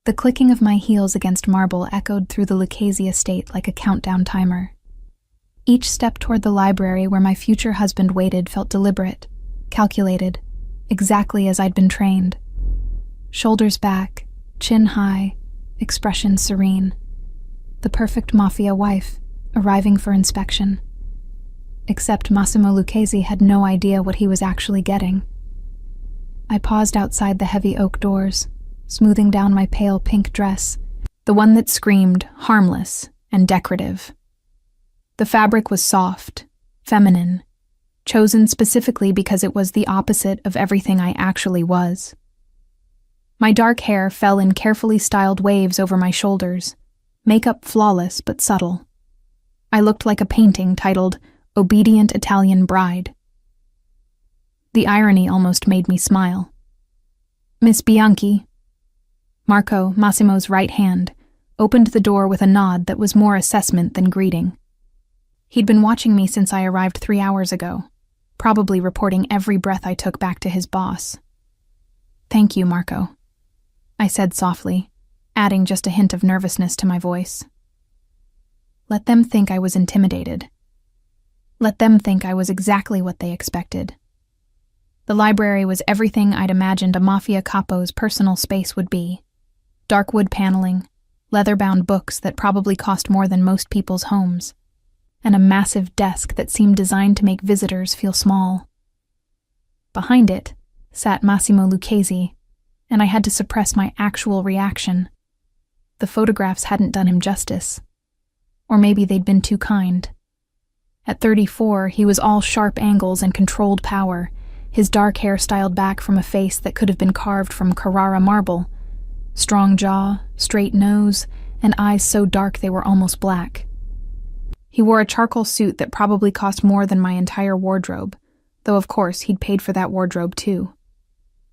The clicking of my heels against marble echoed through the Lucchese estate like a countdown timer. Each step toward the library where my future husband waited felt deliberate, calculated, exactly as I'd been trained. Shoulders back, chin high, expression serene. The perfect Mafia wife, arriving for inspection. Except Massimo Lucchese had no idea what he was actually getting. I paused outside the heavy oak doors, smoothing down my pale pink dress, the one that screamed harmless and decorative. The fabric was soft, feminine, chosen specifically because it was the opposite of everything I actually was. My dark hair fell in carefully styled waves over my shoulders, makeup flawless but subtle. I looked like a painting titled Obedient Italian Bride. The irony almost made me smile. Miss Bianchi, Marco, Massimo's right hand, opened the door with a nod that was more assessment than greeting. He'd been watching me since I arrived 3 hours ago, probably reporting every breath I took back to his boss. "Thank you, Marco," I said softly, adding just a hint of nervousness to my voice. Let them think I was intimidated. Let them think I was exactly what they expected. The library was everything I'd imagined a Mafia capo's personal space would be. Dark wood paneling, leather-bound books that probably cost more than most people's homes, and a massive desk that seemed designed to make visitors feel small. Behind it sat Massimo Lucchese, and I had to suppress my actual reaction. The photographs hadn't done him justice. Or maybe they'd been too kind. At 34, he was all sharp angles and controlled power, his dark hair styled back from a face that could have been carved from Carrara marble. Strong jaw, straight nose, and eyes so dark they were almost black. He wore a charcoal suit that probably cost more than my entire wardrobe, though of course he'd paid for that wardrobe too.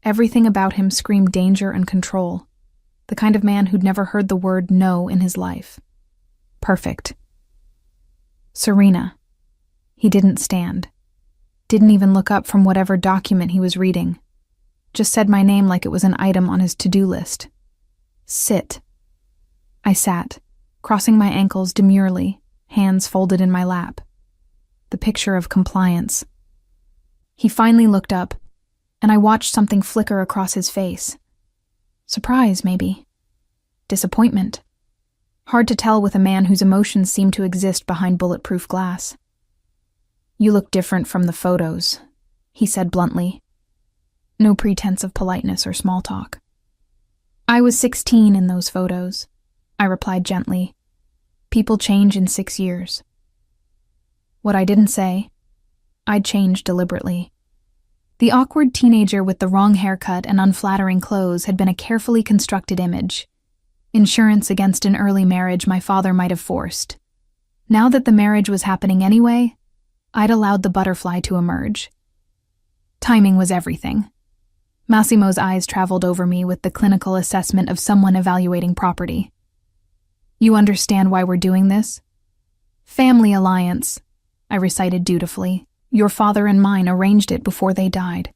Everything about him screamed danger and control, the kind of man who'd never heard the word no in his life. Perfect. Serena. He didn't stand. Didn't even look up from whatever document he was reading. Just said my name like it was an item on his to-do list. Sit. I sat, crossing my ankles demurely, hands folded in my lap. The picture of compliance. He finally looked up, and I watched something flicker across his face. Surprise, maybe. Disappointment. Hard to tell with a man whose emotions seemed to exist behind bulletproof glass. "You look different from the photos," he said bluntly. No pretense of politeness or small talk. "I was 16 in those photos," I replied gently. "People change in 6 years." What I didn't say, I'd change deliberately. The awkward teenager with the wrong haircut and unflattering clothes had been a carefully constructed image. Insurance against an early marriage my father might have forced. Now that the marriage was happening anyway, I'd allowed the butterfly to emerge. Timing was everything. Massimo's eyes traveled over me with the clinical assessment of someone evaluating property. "You understand why we're doing this?" "Family alliance," I recited dutifully. "Your father and mine arranged it before they died.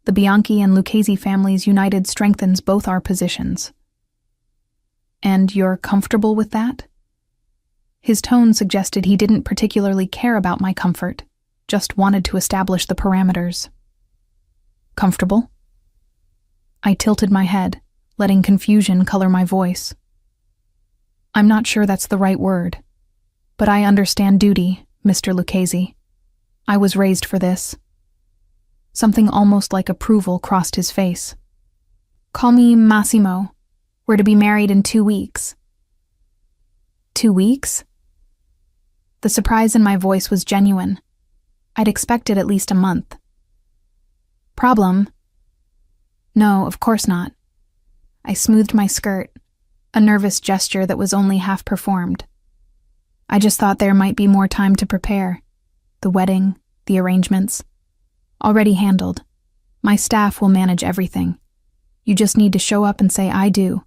The Bianchi and Lucchese families united strengthens both our positions." "And you're comfortable with that?" His tone suggested he didn't particularly care about my comfort, just wanted to establish the parameters. "Comfortable?" I tilted my head, letting confusion color my voice. "I'm not sure that's the right word, but I understand duty, Mr. Lucchese. I was raised for this." Something almost like approval crossed his face. "Call me Massimo. We're to be married in 2 weeks." 2 weeks? The surprise in my voice was genuine. I'd expected at least a month. "Problem?" "No, of course not." I smoothed my skirt, a nervous gesture that was only half performed. "I just thought there might be more time to prepare. The wedding, the arrangements. Already handled. My staff will manage everything. You just need to show up and say I do."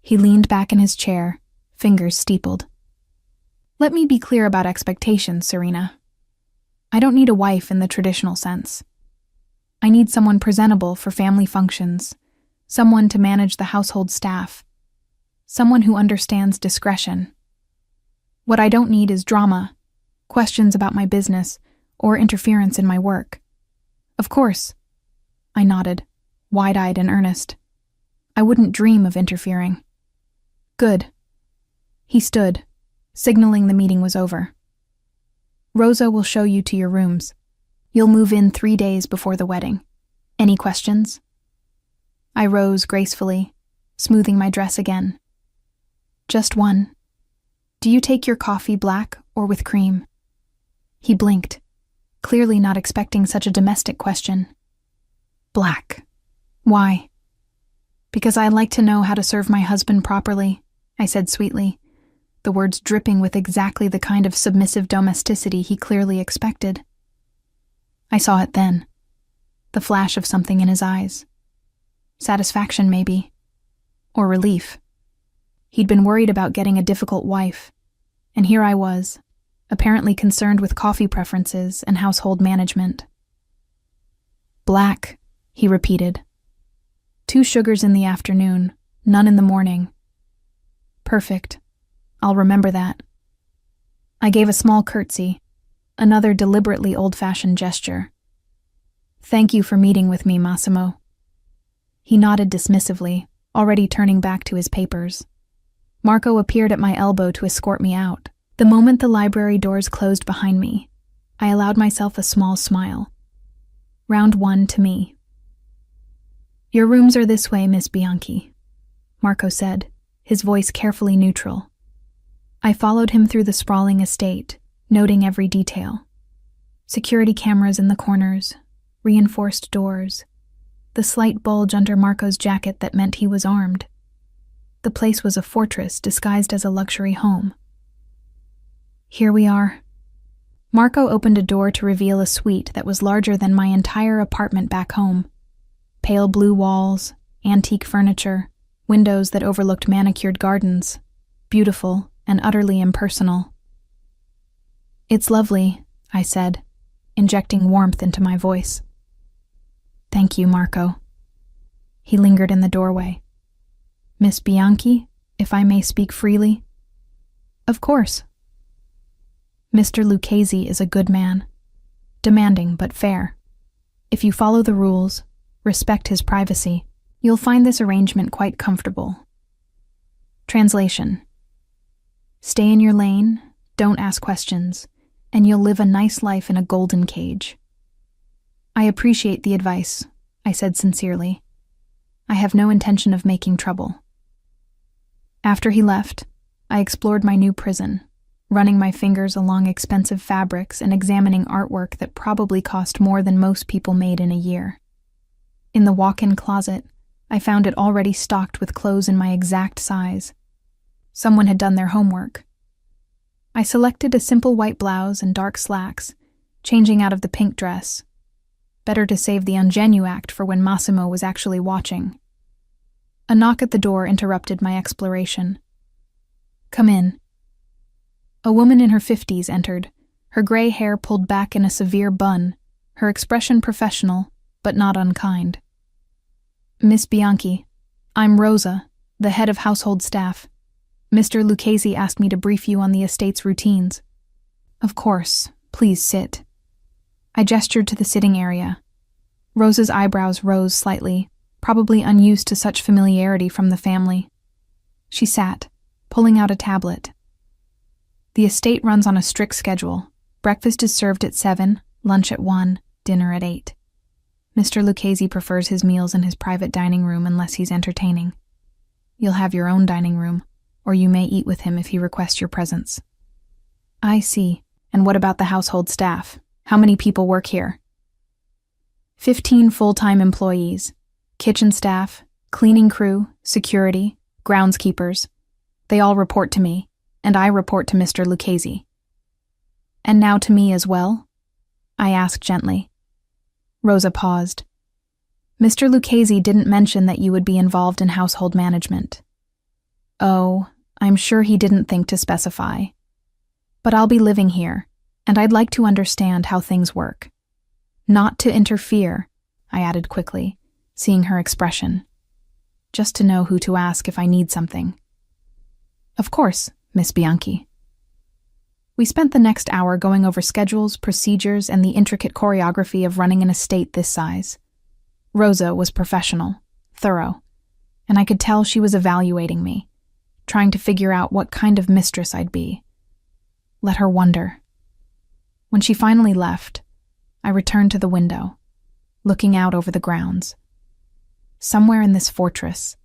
He leaned back in his chair, fingers steepled. "Let me be clear about expectations, Serena. I don't need a wife in the traditional sense. I need someone presentable for family functions, Someone to manage the household staff. Someone who understands discretion. What I don't need is drama, questions about my business, or interference in my work. Of course. I nodded, wide-eyed and earnest. I wouldn't dream of interfering. Good. He stood, signaling the meeting was over. Rosa will show you to your rooms. You'll move in 3 days before the wedding. Any questions? I rose gracefully, smoothing my dress again. Just one. Do you take your coffee black or with cream? He blinked, clearly not expecting such a domestic question. Black. Why? Because I like to know how to serve my husband properly, I said sweetly, the words dripping with exactly the kind of submissive domesticity he clearly expected. I saw it then, the flash of something in his eyes. Satisfaction, maybe. Or relief. He'd been worried about getting a difficult wife, and here I was, apparently concerned with coffee preferences and household management. Black, he repeated. 2 sugars in the afternoon, none in the morning. Perfect. I'll remember that. I gave a small curtsy, another deliberately old-fashioned gesture. Thank you for meeting with me, Massimo. He nodded dismissively, already turning back to his papers. Marco appeared at my elbow to escort me out. The moment the library doors closed behind me, I allowed myself a small smile. Round 1 to me. Your rooms are this way, Miss Bianchi, Marco said, his voice carefully neutral. I followed him through the sprawling estate, noting every detail. Security cameras in the corners, reinforced doors, the slight bulge under Marco's jacket that meant he was armed. The place was a fortress disguised as a luxury home. Here we are. Marco opened a door to reveal a suite that was larger than my entire apartment back home. Pale blue walls, antique furniture, windows that overlooked manicured gardens, beautiful and utterly impersonal. It's lovely, I said, injecting warmth into my voice. Thank you, Marco. He lingered in the doorway. Miss Bianchi, if I may speak freely? Of course. Mr. Lucchese is a good man. Demanding but fair. If you follow the rules, respect his privacy, you'll find this arrangement quite comfortable. Translation. Stay in your lane, don't ask questions, and you'll live a nice life in a golden cage. I appreciate the advice, I said sincerely. I have no intention of making trouble. After he left, I explored my new prison, running my fingers along expensive fabrics and examining artwork that probably cost more than most people made in a year. In the walk-in closet, I found it already stocked with clothes in my exact size. Someone had done their homework. I selected a simple white blouse and dark slacks, changing out of the pink dress. Better to save the ingenue act for when Massimo was actually watching. A knock at the door interrupted my exploration. Come in. A woman in her 50s entered, her gray hair pulled back in a severe bun, her expression professional, but not unkind. Miss Bianchi, I'm Rosa, the head of household staff. Mr. Lucchese asked me to brief you on the estate's routines. Of course, please sit. I gestured to the sitting area. Rosa's eyebrows rose slightly, probably unused to such familiarity from the family. She sat, pulling out a tablet. The estate runs on a strict schedule. Breakfast is served at 7, lunch at 1, dinner at 8. Mr. Lucchese prefers his meals in his private dining room unless he's entertaining. You'll have your own dining room, or you may eat with him if he requests your presence. I see. And what about the household staff? How many people work here? 15 full-time employees. Kitchen staff, cleaning crew, security, groundskeepers. They all report to me, and I report to Mr. Lucchese. And now to me as well? I asked gently. Rosa paused. Mr. Lucchese didn't mention that you would be involved in household management. Oh, I'm sure he didn't think to specify. But I'll be living here, and I'd like to understand how things work. Not to interfere, I added quickly, seeing her expression. just to know who to ask if I need something. Of course, Miss Bianchi. We spent the next hour going over schedules, procedures, and the intricate choreography of running an estate this size. Rosa was professional, thorough, and I could tell she was evaluating me, trying to figure out what kind of mistress I'd be. Let her wonder. When she finally left, I returned to the window, looking out over the grounds. Somewhere in this fortress,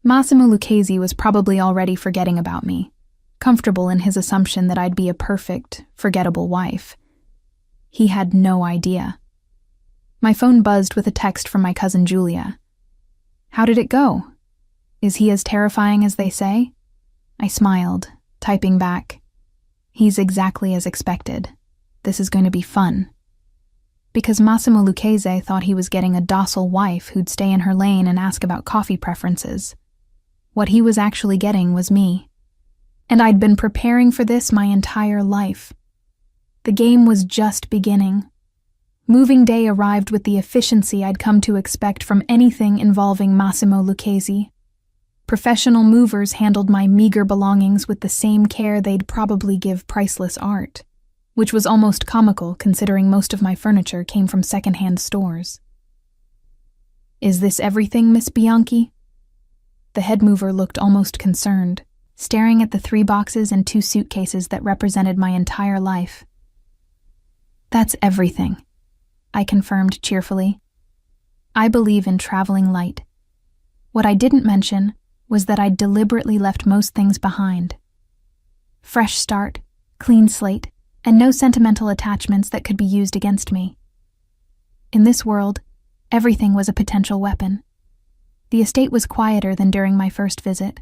Massimo Lucchese was probably already forgetting about me, comfortable in his assumption that I'd be a perfect, forgettable wife. He had no idea. My phone buzzed with a text from my cousin Julia. How did it go? Is he as terrifying as they say? I smiled, typing back. He's exactly as expected. This is going to be fun. Because Massimo Lucchese thought he was getting a docile wife who'd stay in her lane and ask about coffee preferences. What he was actually getting was me. And I'd been preparing for this my entire life. The game was just beginning. Moving day arrived with the efficiency I'd come to expect from anything involving Massimo Lucchese. Professional movers handled my meager belongings with the same care they'd probably give priceless art, which was almost comical considering most of my furniture came from second-hand stores. Is this everything, Miss Bianchi? The head mover looked almost concerned, staring at the 3 boxes and 2 suitcases that represented my entire life. That's everything, I confirmed cheerfully. I believe in traveling light. What I didn't mention was that I'd deliberately left most things behind. Fresh start, clean slate, and no sentimental attachments that could be used against me. In this world, everything was a potential weapon. The estate was quieter than during my first visit.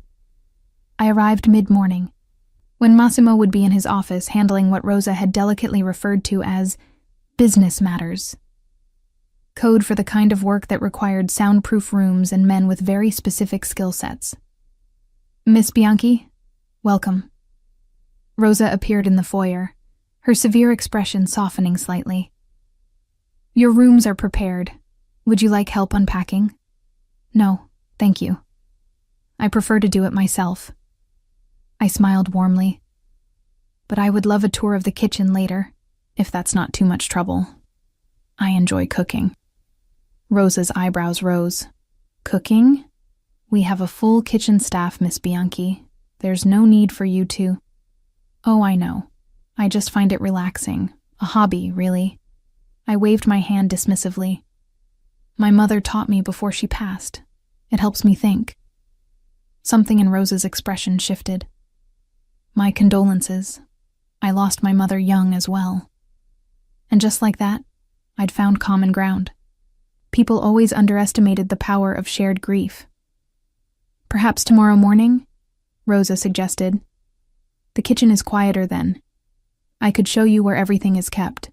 I arrived mid-morning, when Massimo would be in his office handling what Rosa had delicately referred to as business matters. Code for the kind of work that required soundproof rooms and men with very specific skill sets. Miss Bianchi, welcome. Rosa appeared in the foyer, her severe expression softening slightly. Your rooms are prepared. Would you like help unpacking? No, thank you. I prefer to do it myself. I smiled warmly. But I would love a tour of the kitchen later, if that's not too much trouble. I enjoy cooking. Rosa's eyebrows rose. Cooking? We have a full kitchen staff, Miss Bianchi. There's no need for you to... Oh, I know. I just find it relaxing. A hobby, really. I waved my hand dismissively. My mother taught me before she passed. It helps me think. Something in Rosa's expression shifted. My condolences. I lost my mother young as well. And just like that, I'd found common ground. People always underestimated the power of shared grief. Perhaps tomorrow morning? Rosa suggested. The kitchen is quieter then. I could show you where everything is kept.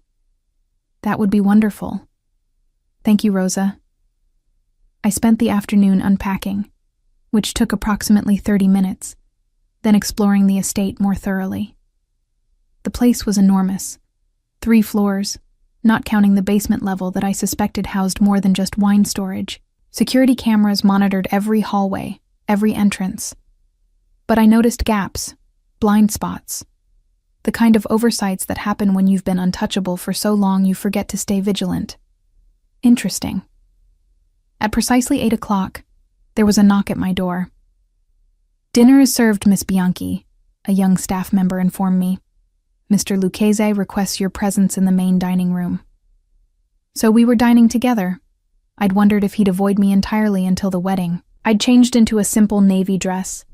That would be wonderful. Thank you, Rosa. I spent the afternoon unpacking, which took approximately 30 minutes, then exploring the estate more thoroughly. The place was enormous. 3 floors, not counting the basement level that I suspected housed more than just wine storage. Security cameras monitored every hallway, every entrance. But I noticed gaps, blind spots, the kind of oversights that happen when you've been untouchable for so long you forget to stay vigilant. Interesting. At precisely 8 o'clock, there was a knock at my door. Dinner is served, Miss Bianchi, a young staff member informed me. Mr. Lucchese requests your presence in the main dining room. So we were dining together. I'd wondered if he'd avoid me entirely until the wedding. I'd changed into a simple navy dress,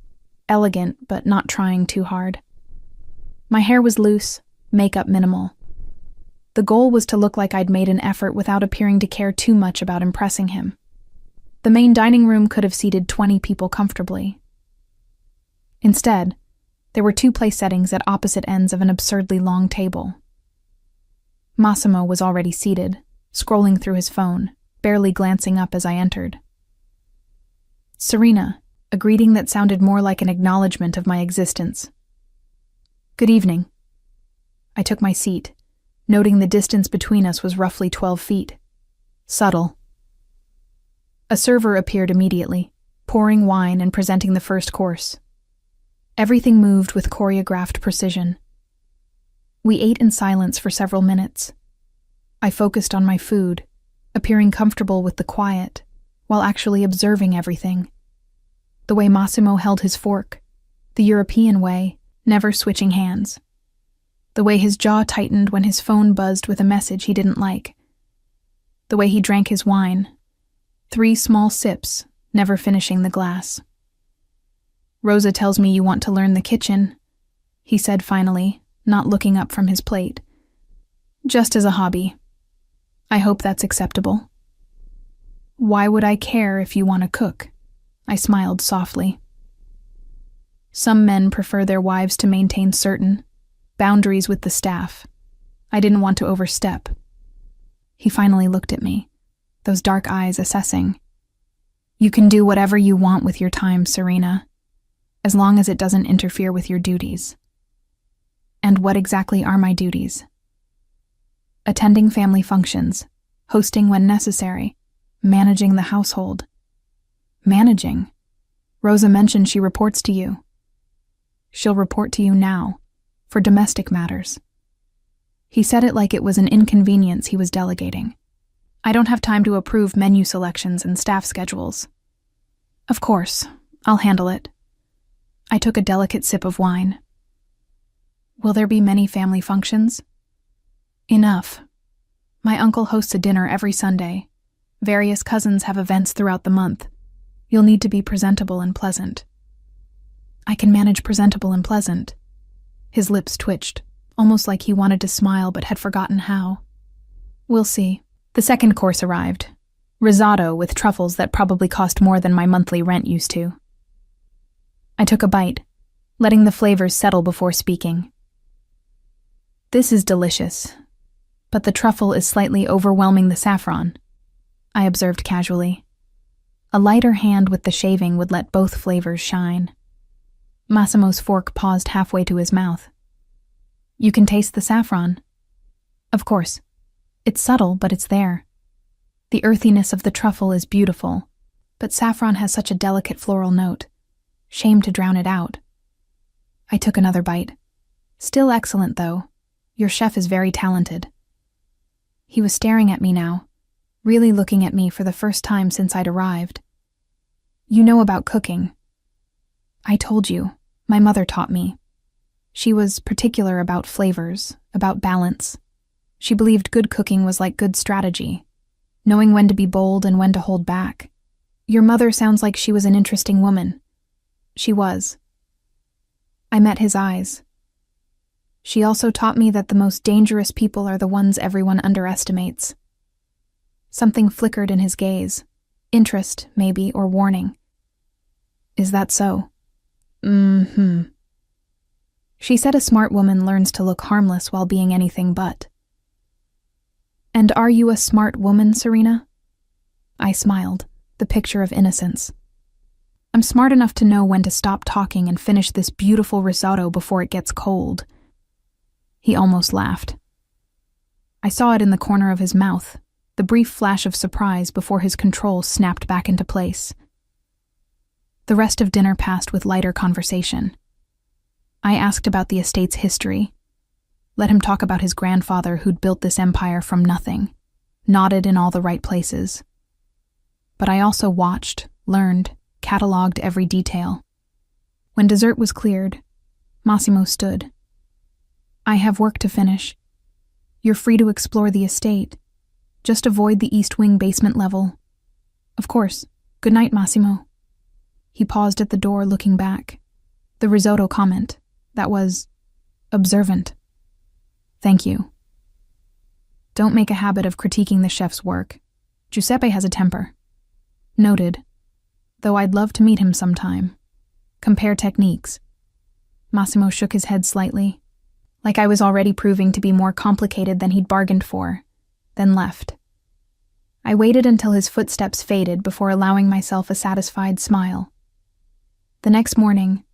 elegant but not trying too hard. My hair was loose, makeup minimal. The goal was to look like I'd made an effort without appearing to care too much about impressing him. The main dining room could have seated 20 people comfortably. Instead, there were 2 place settings at opposite ends of an absurdly long table. Massimo was already seated, scrolling through his phone, barely glancing up as I entered. Serena, a greeting that sounded more like an acknowledgement of my existence. Good evening. I took my seat, noting the distance between us was roughly 12 feet. Subtle. A server appeared immediately, pouring wine and presenting the first course. Everything moved with choreographed precision. We ate in silence for several minutes. I focused on my food, appearing comfortable with the quiet, while actually observing everything. The way Massimo held his fork, the European way, never switching hands. The way his jaw tightened when his phone buzzed with a message he didn't like. The way he drank his wine, 3 small sips, never finishing the glass. "Rosa tells me you want to learn the kitchen," he said finally, not looking up from his plate. "Just as a hobby. I hope that's acceptable." "Why would I care if you want to cook?" I smiled softly. Some men prefer their wives to maintain certain boundaries with the staff. I didn't want to overstep. He finally looked at me, those dark eyes assessing. "You can do whatever you want with your time, Serena, as long as it doesn't interfere with your duties." "And what exactly are my duties?" "Attending family functions, hosting when necessary, managing the household." "Managing? Rosa mentioned she reports to you." "She'll report to you now, for domestic matters." He said it like it was an inconvenience he was delegating. "I don't have time to approve menu selections and staff schedules." "Of course, I'll handle it." I took a delicate sip of wine. "Will there be many family functions?" "Enough. My uncle hosts a dinner every Sunday. Various cousins have events throughout the month. You'll need to be presentable and pleasant." "I can manage presentable and pleasant." His lips twitched, almost like he wanted to smile but had forgotten how. "We'll see." The second course arrived. Risotto with truffles that probably cost more than my monthly rent used to. I took a bite, letting the flavors settle before speaking. "This is delicious, but the truffle is slightly overwhelming the saffron," I observed casually. A lighter hand with the shaving would let both flavors shine. Massimo's fork paused halfway to his mouth. "You can taste the saffron." "Of course. It's subtle, but it's there. The earthiness of the truffle is beautiful, but saffron has such a delicate floral note. Shame to drown it out." I took another bite. "Still excellent, though. Your chef is very talented." He was staring at me now, really looking at me for the first time since I'd arrived. "You know about cooking." "I told you. My mother taught me. She was particular about flavors, about balance. She believed good cooking was like good strategy, knowing when to be bold and when to hold back. Your mother sounds like she was an interesting woman." She was. I met his eyes. "She also taught me that the most dangerous people are the ones everyone underestimates." Something flickered in his gaze. Interest, maybe, or warning. "Is that so?" "Mm-hmm." She said a smart woman learns to look harmless while being anything but. "And are you a smart woman, Serena?" I smiled, the picture of innocence. "I'm smart enough to know when to stop talking and finish this beautiful risotto before it gets cold." He almost laughed. I saw it in the corner of his mouth, the brief flash of surprise before his control snapped back into place. The rest of dinner passed with lighter conversation. I asked about the estate's history, let him talk about his grandfather who'd built this empire from nothing, nodded in all the right places. But I also watched, learned, catalogued every detail. When dessert was cleared, Massimo stood. "I have work to finish. You're free to explore the estate. Just avoid the East Wing basement level." "Of course. Good night, Massimo." He paused at the door, looking back. The risotto comment. That was observant. "Thank you." "Don't make a habit of critiquing the chef's work. Giuseppe has a temper." "Noted. Though I'd love to meet him sometime. Compare techniques." Massimo shook his head slightly, like I was already proving to be more complicated than he'd bargained for, then left. I waited until his footsteps faded before allowing myself a satisfied smile. The next morning,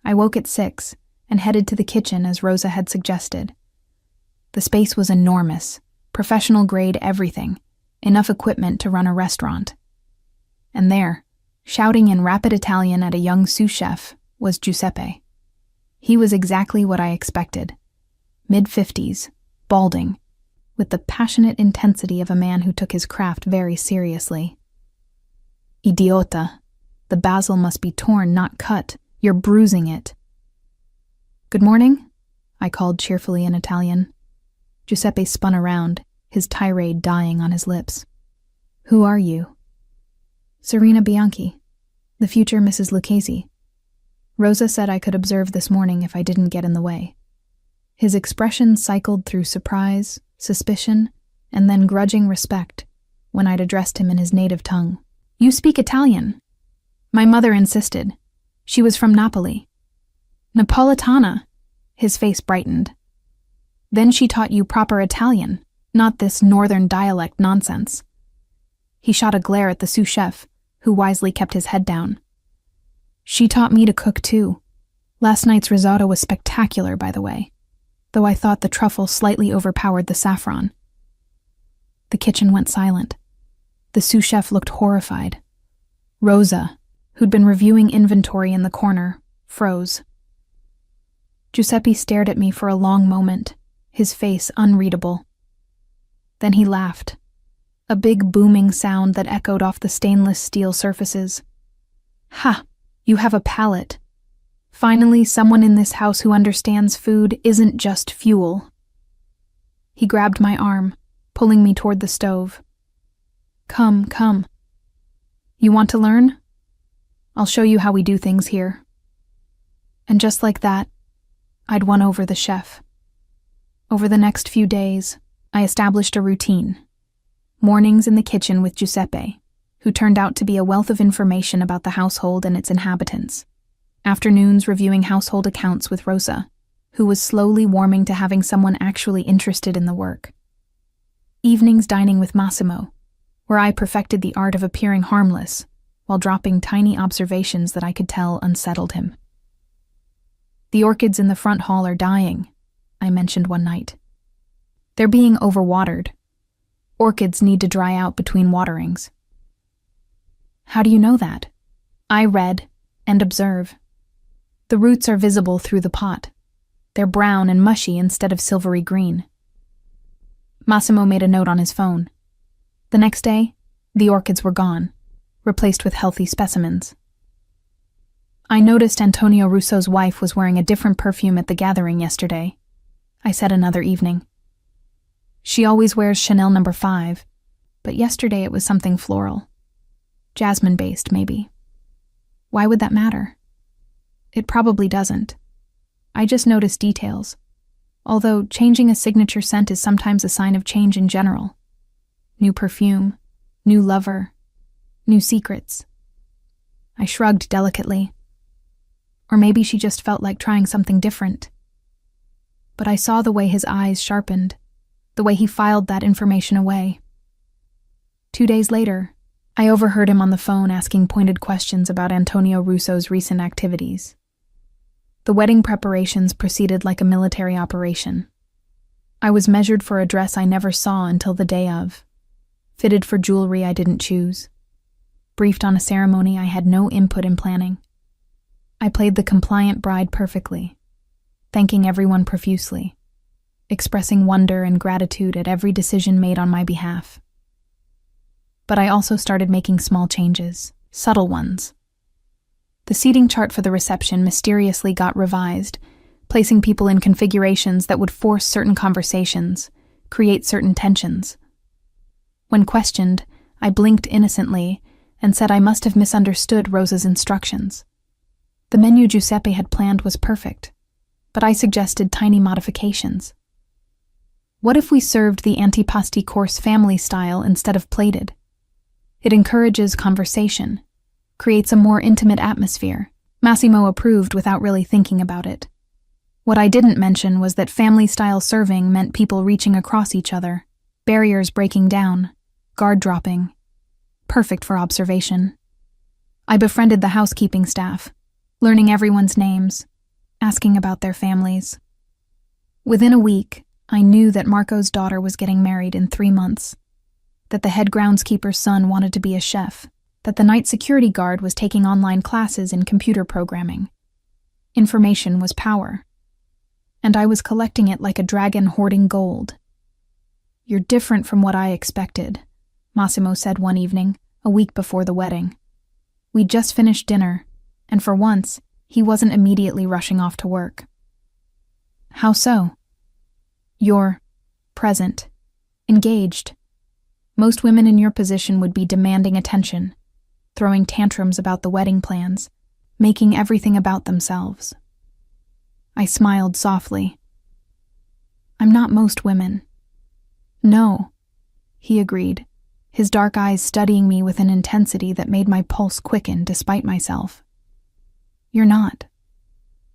I woke at 6 and headed to the kitchen as Rosa had suggested. The space was enormous, professional-grade everything, enough equipment to run a restaurant. And there, Shouting in rapid Italian at a young sous chef was Giuseppe. He was exactly what I expected. Mid-50s, balding, with the passionate intensity of a man who took his craft very seriously. Idiota. The basil must be torn, not cut. You're bruising it. Good morning, I called cheerfully in Italian. Giuseppe spun around, his tirade dying on his lips. Who are you? Serena Bianchi, the future Mrs. Lucchese. Rosa said I could observe this morning if I didn't get in the way. His expression cycled through surprise, suspicion, and then grudging respect when I'd addressed him in his native tongue. You speak Italian. My mother insisted. She was from Napoli. Napolitana. His face brightened. Then she taught you proper Italian, not this northern dialect nonsense. He shot a glare at the sous chef, who wisely kept his head down. She taught me to cook too. Last night's risotto was spectacular, by the way, though I thought the truffle slightly overpowered the saffron. The kitchen went silent. The sous chef looked horrified. Rosa, who'd been reviewing inventory in the corner, froze. Giuseppe stared at me for a long moment, his face unreadable. Then he laughed, a big booming sound that echoed off the stainless steel surfaces. Ha! You have a palate. Finally, someone in this house who understands food isn't just fuel. He grabbed my arm, pulling me toward the stove. Come, come. You want to learn? I'll show you how we do things here. And just like that, I'd won over the chef. Over the next few days, I established a routine. Mornings in the kitchen with Giuseppe, who turned out to be a wealth of information about the household and its inhabitants. Afternoons reviewing household accounts with Rosa, who was slowly warming to having someone actually interested in the work. Evenings dining with Massimo, where I perfected the art of appearing harmless while dropping tiny observations that I could tell unsettled him. The orchids in the front hall are dying, I mentioned one night. They're being overwatered. Orchids need to dry out between waterings. How do you know that? I read and observe. The roots are visible through the pot. They're brown and mushy instead of silvery green. Massimo made a note on his phone. The next day, the orchids were gone, replaced with healthy specimens. I noticed Antonio Russo's wife was wearing a different perfume at the gathering yesterday, I said another evening. She always wears Chanel No. 5, but yesterday it was something floral. Jasmine-based, maybe. Why would that matter? It probably doesn't. I just noticed details, although changing a signature scent is sometimes a sign of change in general. New perfume, new lover, new secrets. I shrugged delicately. Or maybe she just felt like trying something different. But I saw the way his eyes sharpened, the way he filed that information away. 2 days later, I overheard him on the phone asking pointed questions about Antonio Russo's recent activities. The wedding preparations proceeded like a military operation. I was measured for a dress I never saw until the day of, fitted for jewelry I didn't choose, briefed on a ceremony I had no input in planning. I played the compliant bride perfectly, thanking everyone profusely, expressing wonder and gratitude at every decision made on my behalf. But I also started making small changes, subtle ones. The seating chart for the reception mysteriously got revised, placing people in configurations that would force certain conversations, create certain tensions. When questioned, I blinked innocently and said I must have misunderstood Rosa's instructions. The menu Giuseppe had planned was perfect, but I suggested tiny modifications. What if we served the antipasti course family style instead of plated? It encourages conversation, creates a more intimate atmosphere. Massimo approved without really thinking about it. What I didn't mention was that family-style serving meant people reaching across each other, barriers breaking down, guard dropping. Perfect for observation. I befriended the housekeeping staff, learning everyone's names, asking about their families. Within a week, I knew that Marco's daughter was getting married in 3 months, that the head groundskeeper's son wanted to be a chef, that the night security guard was taking online classes in computer programming. Information was power, and I was collecting it like a dragon hoarding gold. "You're different from what I expected," Massimo said one evening, a week before the wedding. We'd just finished dinner, and for once, he wasn't immediately rushing off to work. "How so?" "You're present, engaged. Most women in your position would be demanding attention, throwing tantrums about the wedding plans, making everything about themselves." I smiled softly. "I'm not most women." "No," he agreed, his dark eyes studying me with an intensity that made my pulse quicken despite myself. "You're not."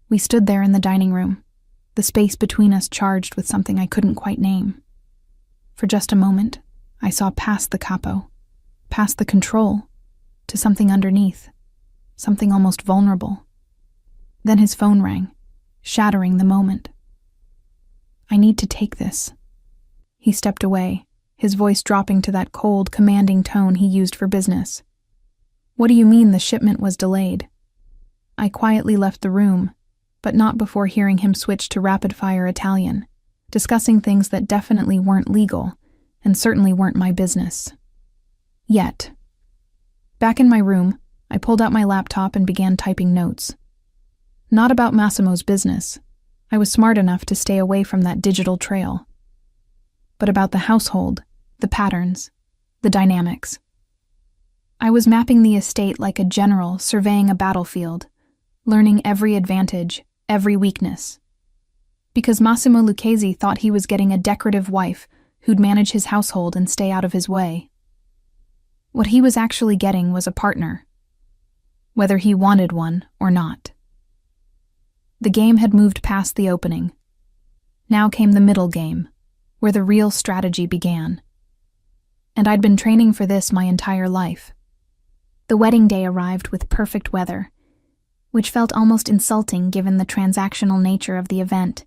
We stood there in the dining room, the space between us charged with something I couldn't quite name. For just a moment, I saw past the capo, past the control, to something underneath, something almost vulnerable. Then his phone rang, shattering the moment. "I need to take this." He stepped away, his voice dropping to that cold, commanding tone he used for business. "What do you mean the shipment was delayed?" I quietly left the room, but not before hearing him switch to rapid-fire Italian, discussing things that definitely weren't legal and certainly weren't my business. Yet. Back in my room, I pulled out my laptop and began typing notes. Not about Massimo's business. I was smart enough to stay away from that digital trail. But about the household, the patterns, the dynamics. I was mapping the estate like a general surveying a battlefield, learning every advantage, every weakness. Because Massimo Lucchesi thought he was getting a decorative wife who'd manage his household and stay out of his way. What he was actually getting was a partner, whether he wanted one or not. The game had moved past the opening. Now came the middle game, where the real strategy began. And I'd been training for this my entire life. The wedding day arrived with perfect weather, which felt almost insulting given the transactional nature of the event.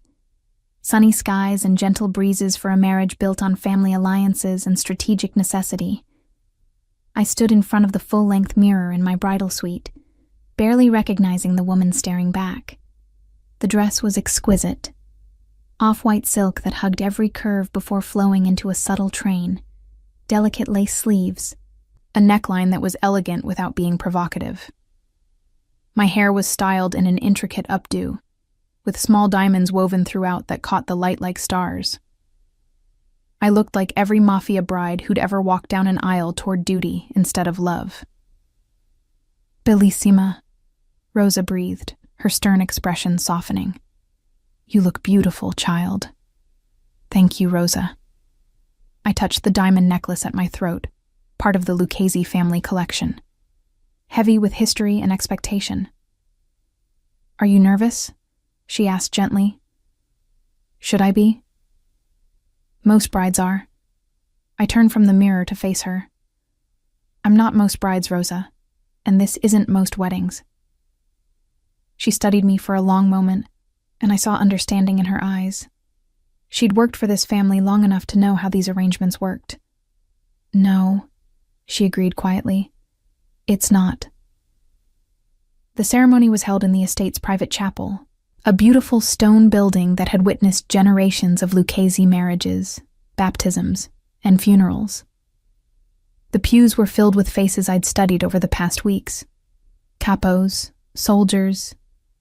Sunny skies and gentle breezes for a marriage built on family alliances and strategic necessity. I stood in front of the full-length mirror in my bridal suite, barely recognizing the woman staring back. The dress was exquisite. Off-white silk that hugged every curve before flowing into a subtle train, delicate lace sleeves, a neckline that was elegant without being provocative. My hair was styled in an intricate updo, with small diamonds woven throughout that caught the light like stars. I looked like every Mafia bride who'd ever walked down an aisle toward duty instead of love. "Bellissima," Rosa breathed, her stern expression softening. "You look beautiful, child." "Thank you, Rosa." I touched the diamond necklace at my throat, part of the Lucchesi family collection, heavy with history and expectation. "Are you nervous?" she asked gently. "Should I be?" "Most brides are." I turned from the mirror to face her. "I'm not most brides, Rosa, and this isn't most weddings." She studied me for a long moment, and I saw understanding in her eyes. She'd worked for this family long enough to know how these arrangements worked. "No," she agreed quietly. "It's not." The ceremony was held in the estate's private chapel, a beautiful stone building that had witnessed generations of Lucchesi marriages, baptisms, and funerals. The pews were filled with faces I'd studied over the past weeks. Capos, soldiers,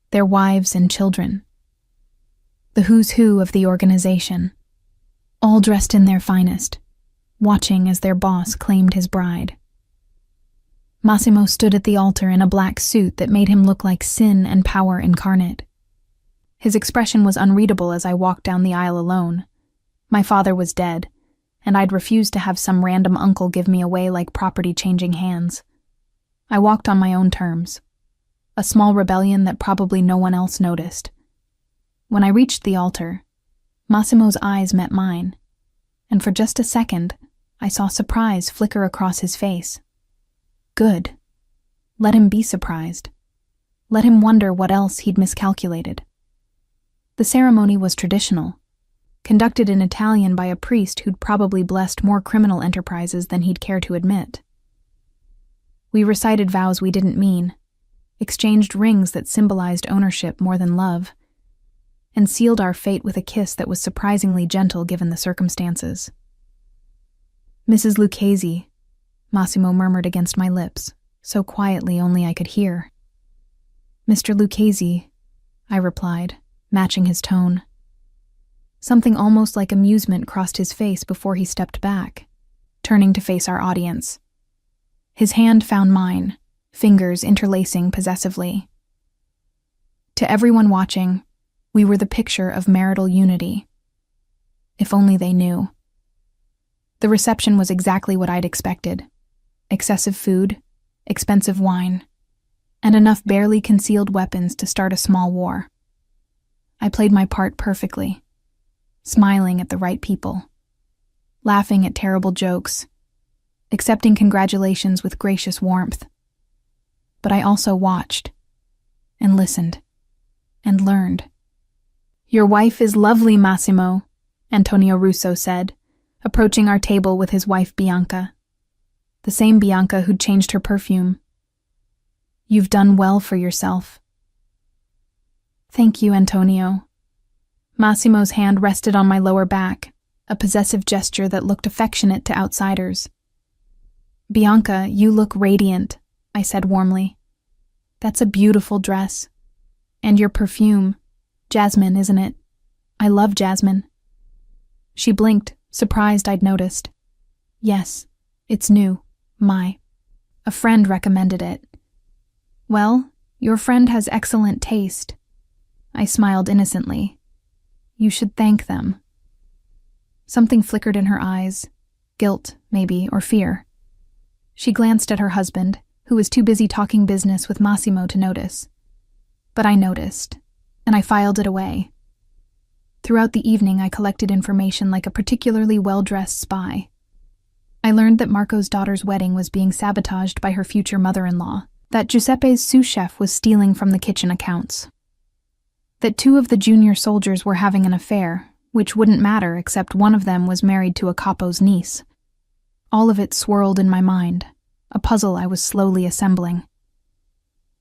their wives and children. The who's who of the organization, all dressed in their finest, watching as their boss claimed his bride. Massimo stood at the altar in a black suit that made him look like sin and power incarnate. His expression was unreadable as I walked down the aisle alone. My father was dead, and I'd refused to have some random uncle give me away like property changing hands. I walked on my own terms, a small rebellion that probably no one else noticed. When I reached the altar, Massimo's eyes met mine, and for just a second, I saw surprise flicker across his face. Good. Let him be surprised. Let him wonder what else he'd miscalculated. The ceremony was traditional, conducted in Italian by a priest who'd probably blessed more criminal enterprises than he'd care to admit. We recited vows we didn't mean, exchanged rings that symbolized ownership more than love, and sealed our fate with a kiss that was surprisingly gentle given the circumstances. "Mrs. Lucchese," Massimo murmured against my lips, so quietly only I could hear. "Mr. Lucchese," I replied, matching his tone. Something almost like amusement crossed his face before he stepped back, turning to face our audience. His hand found mine, fingers interlacing possessively. To everyone watching, we were the picture of marital unity. If only they knew. The reception was exactly what I'd expected. Excessive food, expensive wine, and enough barely concealed weapons to start a small war. I played my part perfectly, smiling at the right people, laughing at terrible jokes, accepting congratulations with gracious warmth. But I also watched, and listened, and learned. "Your wife is lovely, Massimo," Antonio Russo said, approaching our table with his wife Bianca, the same Bianca who'd changed her perfume. "You've done well for yourself." "Thank you, Antonio." Massimo's hand rested on my lower back, a possessive gesture that looked affectionate to outsiders. "Bianca, you look radiant," I said warmly. "That's a beautiful dress. And your perfume. Jasmine, isn't it? I love jasmine." She blinked, surprised I'd noticed. "Yes, it's new. A friend recommended it." "Well, your friend has excellent taste." I smiled innocently. "You should thank them." Something flickered in her eyes. Guilt, maybe, or fear. She glanced at her husband, who was too busy talking business with Massimo to notice. But I noticed, and I filed it away. Throughout the evening, I collected information like a particularly well-dressed spy. I learned that Marco's daughter's wedding was being sabotaged by her future mother-in-law, that Giuseppe's sous chef was stealing from the kitchen accounts, that 2 of the junior soldiers were having an affair, which wouldn't matter except one of them was married to a capo's niece. All of it swirled in my mind, a puzzle I was slowly assembling.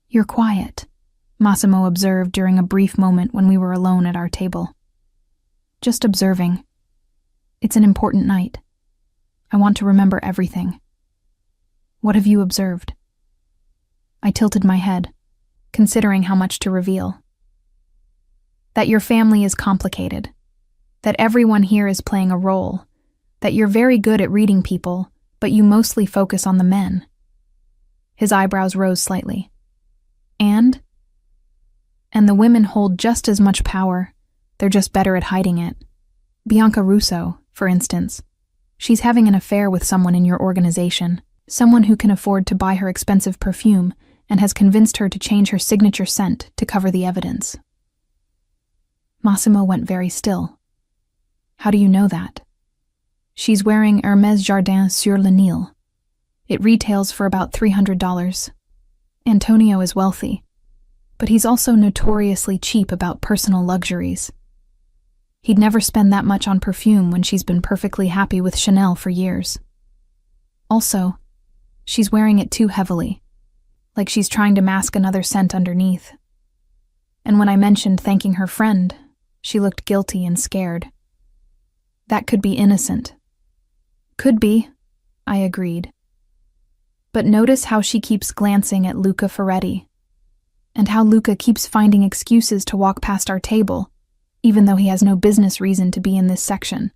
"You're quiet," Massimo observed during a brief moment when we were alone at our table. "Just observing. It's an important night. I want to remember everything." "What have you observed?" I tilted my head, considering how much to reveal. "That your family is complicated. That everyone here is playing a role. That you're very good at reading people, but you mostly focus on the men." His eyebrows rose slightly. And the women hold just as much power. They're just better at hiding it. Bianca Russo, for instance. She's having an affair with someone in your organization, someone who can afford to buy her expensive perfume and has convinced her to change her signature scent to cover the evidence. Massimo went very still. "How do you know that?" "She's wearing Hermès Jardin sur le Nil. It retails for about $300. Antonio is wealthy, but he's also notoriously cheap about personal luxuries. He'd never spend that much on perfume when she's been perfectly happy with Chanel for years. Also, she's wearing it too heavily, like she's trying to mask another scent underneath. And when I mentioned thanking her friend, she looked guilty and scared. That could be innocent." "Could be," I agreed. "But notice how she keeps glancing at Luca Ferretti, and how Luca keeps finding excuses to walk past our table, even though he has no business reason to be in this section."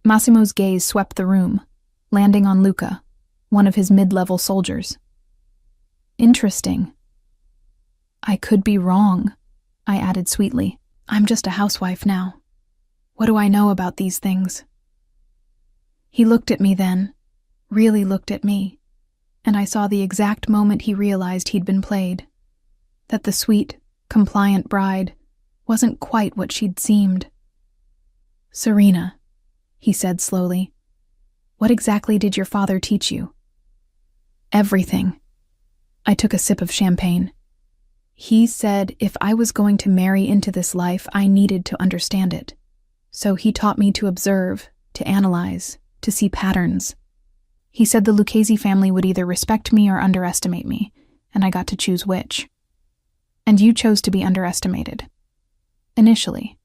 Massimo's gaze swept the room, landing on Luca, one of his mid-level soldiers. "Interesting." "I could be wrong," I added sweetly. "I'm just a housewife now. What do I know about these things?" He looked at me then, really looked at me, and I saw the exact moment he realized he'd been played, that the sweet, compliant bride wasn't quite what she'd seemed. "Serena," he said slowly, "what exactly did your father teach you?" "Everything." I took a sip of champagne. "He said if I was going to marry into this life, I needed to understand it. So he taught me to observe, to analyze, to see patterns. He said the Lucchese family would either respect me or underestimate me, and I got to choose which. And you chose to be underestimated. Initially.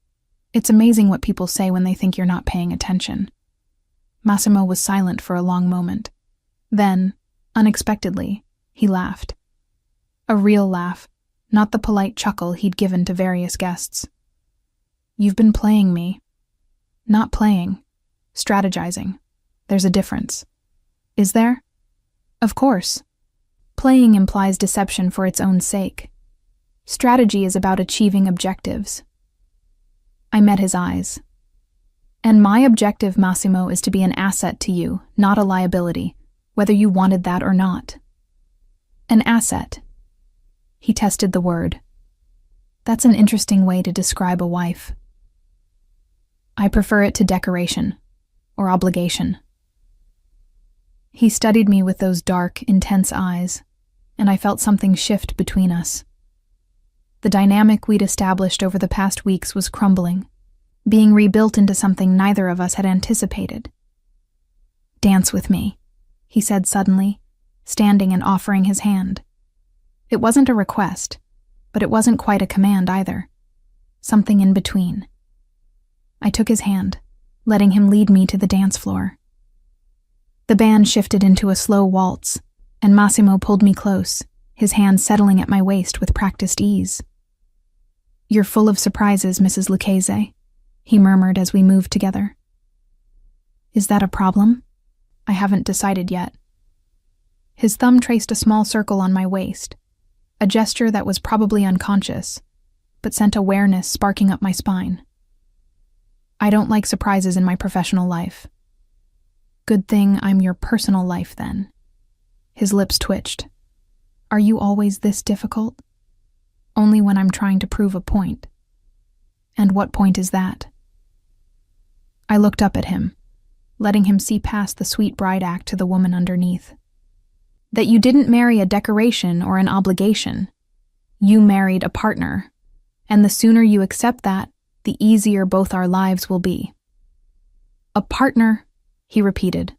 It's amazing what people say when they think you're not paying attention. Massimo was silent for a long moment. Then, unexpectedly, he laughed. A real laugh, not the polite chuckle he'd given to various guests. You've been playing me. Not playing. Strategizing. There's a difference. Is there? Of course. Playing implies deception for its own sake. Strategy is about achieving objectives. I met his eyes. And my objective, Massimo, is to be an asset to you, not a liability, whether you wanted that or not. An asset. He tested the word. That's an interesting way to describe a wife. I prefer it to decoration, or obligation. He studied me with those dark, intense eyes, and I felt something shift between us. The dynamic we'd established over the past weeks was crumbling, being rebuilt into something neither of us had anticipated. Dance with me, he said suddenly, standing and offering his hand. It wasn't a request, but it wasn't quite a command either. Something in between. I took his hand, letting him lead me to the dance floor. The band shifted into a slow waltz, and Massimo pulled me close, his hand settling at my waist with practiced ease. You're full of surprises, Mrs. Lucchese, he murmured as we moved together. Is that a problem? I haven't decided yet. His thumb traced a small circle on my waist, a gesture that was probably unconscious, but sent awareness sparking up my spine. I don't like surprises in my professional life. Good thing I'm your personal life, then. His lips twitched. Are you always this difficult? Only when I'm trying to prove a point. And what point is that? I looked up at him, letting him see past the sweet bride act to the woman underneath. That you didn't marry a decoration or an obligation. You married a partner, and the sooner you accept that, the easier both our lives will be. A partner, he repeated,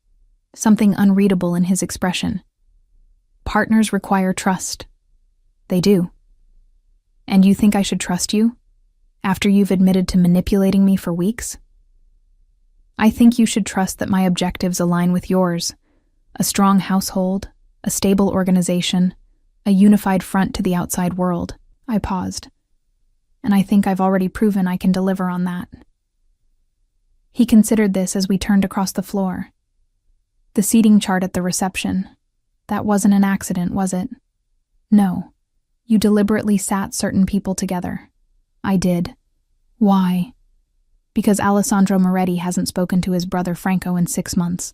something unreadable in his expression. Partners require trust. They do. And you think I should trust you, after you've admitted to manipulating me for weeks? I think you should trust that my objectives align with yours. A strong household, a stable organization, a unified front to the outside world. I paused. And I think I've already proven I can deliver on that. He considered this as we turned across the floor. The seating chart at the reception. That wasn't an accident, was it? No. You deliberately sat certain people together. I did. Why? Because Alessandro Moretti hasn't spoken to his brother Franco in 6 months,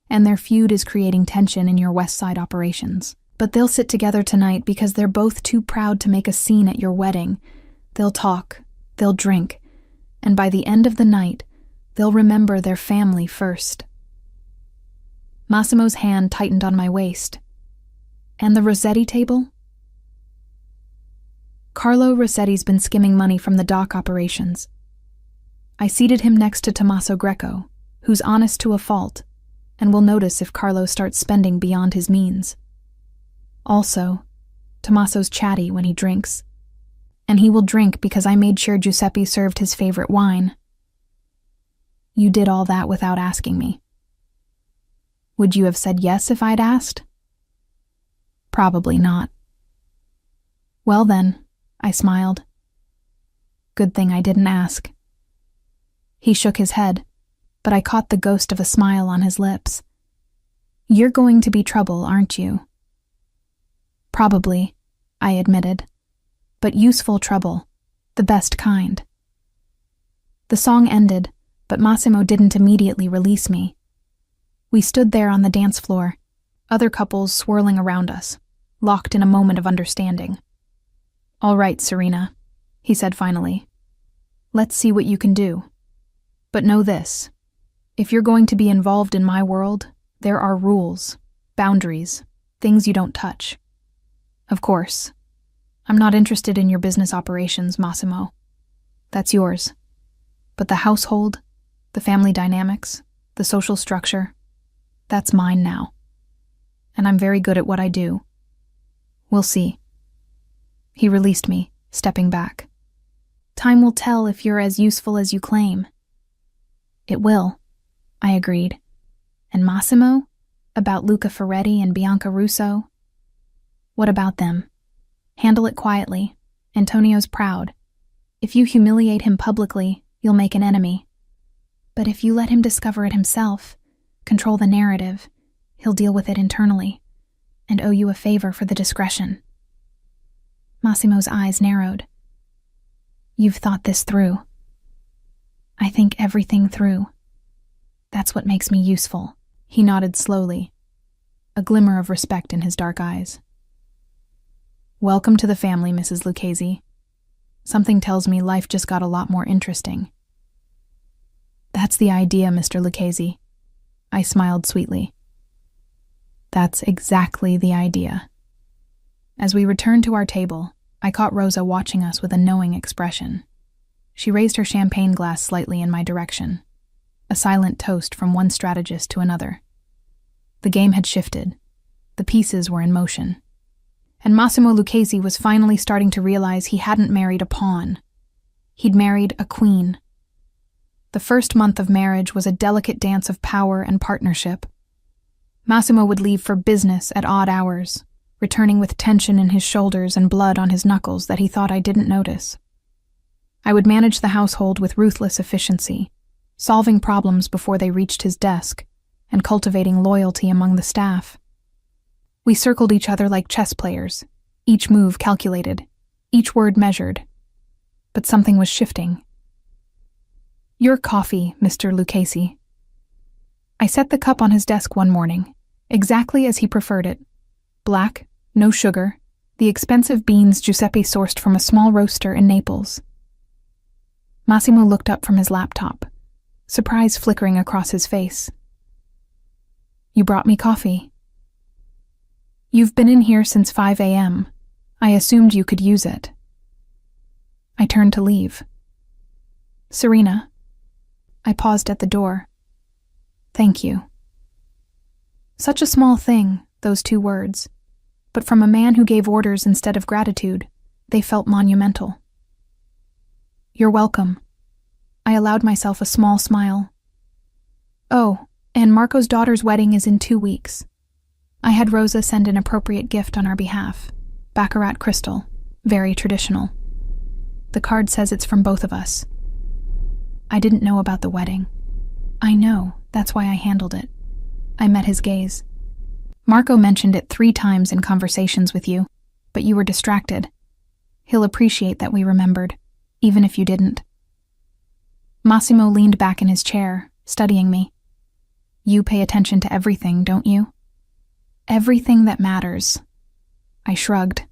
and their feud is creating tension in your West Side operations. But they'll sit together tonight because they're both too proud to make a scene at your wedding. They'll talk, they'll drink, and by the end of the night, they'll remember their family first. Massimo's hand tightened on my waist. And the Rossetti table? Carlo Rossetti's been skimming money from the dock operations. I seated him next to Tommaso Greco, who's honest to a fault, and will notice if Carlo starts spending beyond his means. Also, Tommaso's chatty when he drinks. And he will drink because I made sure Giuseppe served his favorite wine. You did all that without asking me. Would you have said yes if I'd asked? Probably not. Well then, I smiled. Good thing I didn't ask. He shook his head, but I caught the ghost of a smile on his lips. You're going to be trouble, aren't you? Probably, I admitted. But useful trouble, the best kind. The song ended, but Massimo didn't immediately release me. We stood there on the dance floor, other couples swirling around us, locked in a moment of understanding. All right, Serena, he said finally. Let's see what you can do. But know this, if you're going to be involved in my world, there are rules, boundaries, things you don't touch. Of course, I'm not interested in your business operations, Massimo. That's yours. But the household, the family dynamics, the social structure, that's mine now. and I'm very good at what I do. We'll see. He released me, stepping back. Time will tell if you're as useful as you claim. It will, I agreed. And Massimo? About Luca Ferretti and Bianca Russo? What about them? Handle it quietly. Antonio's proud. If you humiliate him publicly, you'll make an enemy. But if you let him discover it himself, control the narrative, he'll deal with it internally, and owe you a favor for the discretion. Massimo's eyes narrowed. You've thought this through. I think everything through. That's what makes me useful. He nodded slowly, a glimmer of respect in his dark eyes. Welcome to the family, Mrs. Lucchese. Something tells me life just got a lot more interesting. That's the idea, Mr. Lucchese. I smiled sweetly. That's exactly the idea. As we returned to our table, I caught Rosa watching us with a knowing expression. She raised her champagne glass slightly in my direction, a silent toast from one strategist to another. The game had shifted. The pieces were in motion. And Massimo Lucchese was finally starting to realize he hadn't married a pawn. He'd married a queen. The first month of marriage was a delicate dance of power and partnership. Massimo would leave for business at odd hours, returning with tension in his shoulders and blood on his knuckles that he thought I didn't notice. I would manage the household with ruthless efficiency, solving problems before they reached his desk, and cultivating loyalty among the staff. We circled each other like chess players, each move calculated, each word measured. But something was shifting. Your coffee, Mr. Lucchese. I set the cup on his desk one morning, exactly as he preferred it. Black, no sugar, the expensive beans Giuseppe sourced from a small roaster in Naples. Massimo looked up from his laptop, surprise flickering across his face. You brought me coffee. You've been in here since 5 a.m. I assumed you could use it. I turned to leave. Serena. I paused at the door. Thank you. Such a small thing, those 2 words, but from a man who gave orders instead of gratitude, they felt monumental. You're welcome. I allowed myself a small smile. Oh, and Marco's daughter's wedding is in 2 weeks. I had Rosa send an appropriate gift on our behalf. Baccarat crystal, very traditional. The card says it's from both of us. I didn't know about the wedding. I know, that's why I handled it. I met his gaze. Marco mentioned it 3 times in conversations with you, but you were distracted. He'll appreciate that we remembered, even if you didn't. Massimo leaned back in his chair, studying me. You pay attention to everything, don't you? Everything that matters. I shrugged.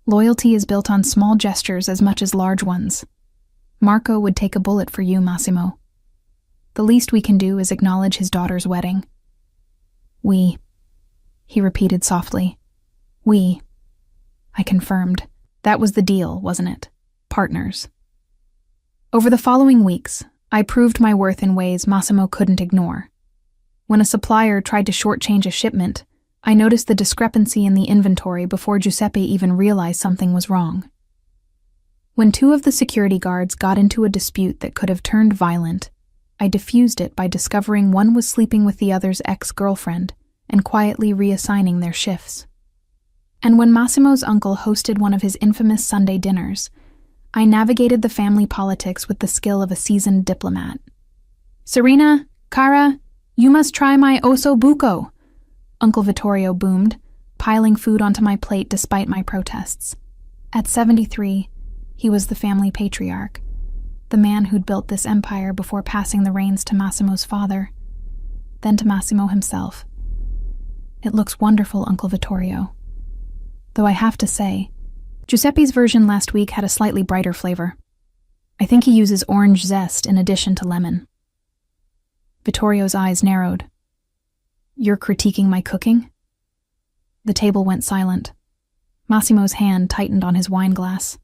Loyalty is built on small gestures as much as large ones. Marco would take a bullet for you, Massimo. The least we can do is acknowledge his daughter's wedding. We, he repeated softly. We. I confirmed. That was the deal, wasn't it? Partners. Over the following weeks, I proved my worth in ways Massimo couldn't ignore. When a supplier tried to shortchange a shipment, I noticed the discrepancy in the inventory before Giuseppe even realized something was wrong. When 2 of the security guards got into a dispute that could have turned violent, I diffused it by discovering one was sleeping with the other's ex-girlfriend and quietly reassigning their shifts. And when Massimo's uncle hosted one of his infamous Sunday dinners, I navigated the family politics with the skill of a seasoned diplomat. Serena, Cara, you must try my osso buco, Uncle Vittorio boomed, piling food onto my plate despite my protests. At 73, he was the family patriarch, the man who'd built this empire before passing the reins to Massimo's father, then to Massimo himself. It looks wonderful, Uncle Vittorio. Though I have to say, Giuseppe's version last week had a slightly brighter flavor. I think he uses orange zest in addition to lemon. Vittorio's eyes narrowed. You're critiquing my cooking? The table went silent. Massimo's hand tightened on his wine glass.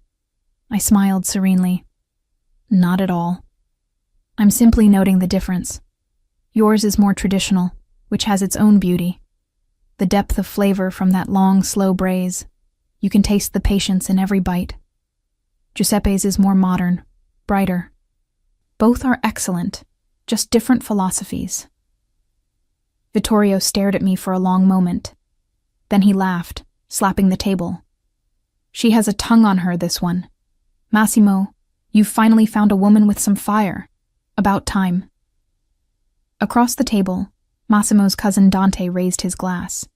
I smiled serenely. Not at all. I'm simply noting the difference. Yours is more traditional, which has its own beauty. the depth of flavor from that long, slow braise. You can taste the patience in every bite. Giuseppe's is more modern, brighter. Both are excellent, just different philosophies. Vittorio stared at me for a long moment. Then he laughed, slapping the table. She has a tongue on her, this one. Massimo, you've finally found a woman with some fire. About time. Across the table, Massimo's cousin Dante raised his glass.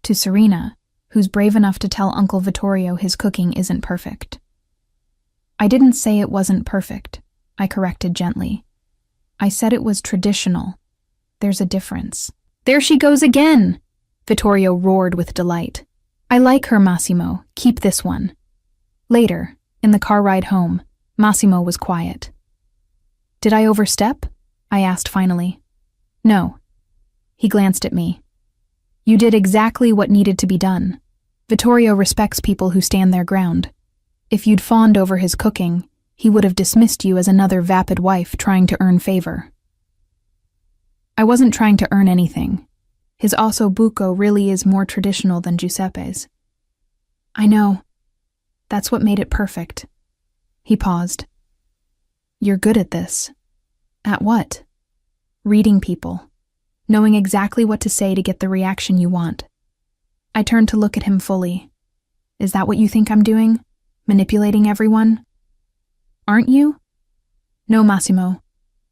To Serena, who's brave enough to tell Uncle Vittorio his cooking isn't perfect. I didn't say it wasn't perfect, I corrected gently. I said it was traditional. There's a difference. There she goes again! Vittorio roared with delight. I like her, Massimo. Keep this one. Later, in the car ride home, Massimo was quiet. Did I overstep? I asked finally. No. He glanced at me. You did exactly what needed to be done. Vittorio respects people who stand their ground. If you'd fawned over his cooking, he would have dismissed you as another vapid wife trying to earn favor. I wasn't trying to earn anything. His osso buco really is more traditional than Giuseppe's. I know. That's what made it perfect. He paused. You're good at this. At what? Reading people. Knowing exactly what to say to get the reaction you want. I turned to look at him fully. Is that what you think I'm doing? Manipulating everyone? Aren't you? No, Massimo.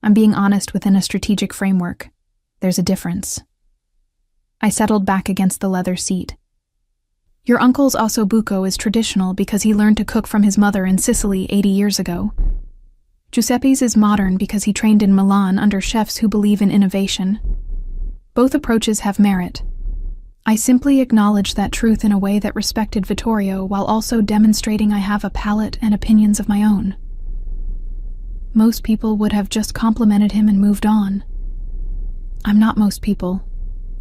I'm being honest within a strategic framework. There's a difference. I settled back against the leather seat. Your uncle's osso buco is traditional because he learned to cook from his mother in Sicily 80 years ago. Giuseppe's is modern because he trained in Milan under chefs who believe in innovation. Both approaches have merit. I simply acknowledged that truth in a way that respected Vittorio while also demonstrating I have a palate and opinions of my own. Most people would have just complimented him and moved on. I'm not most people.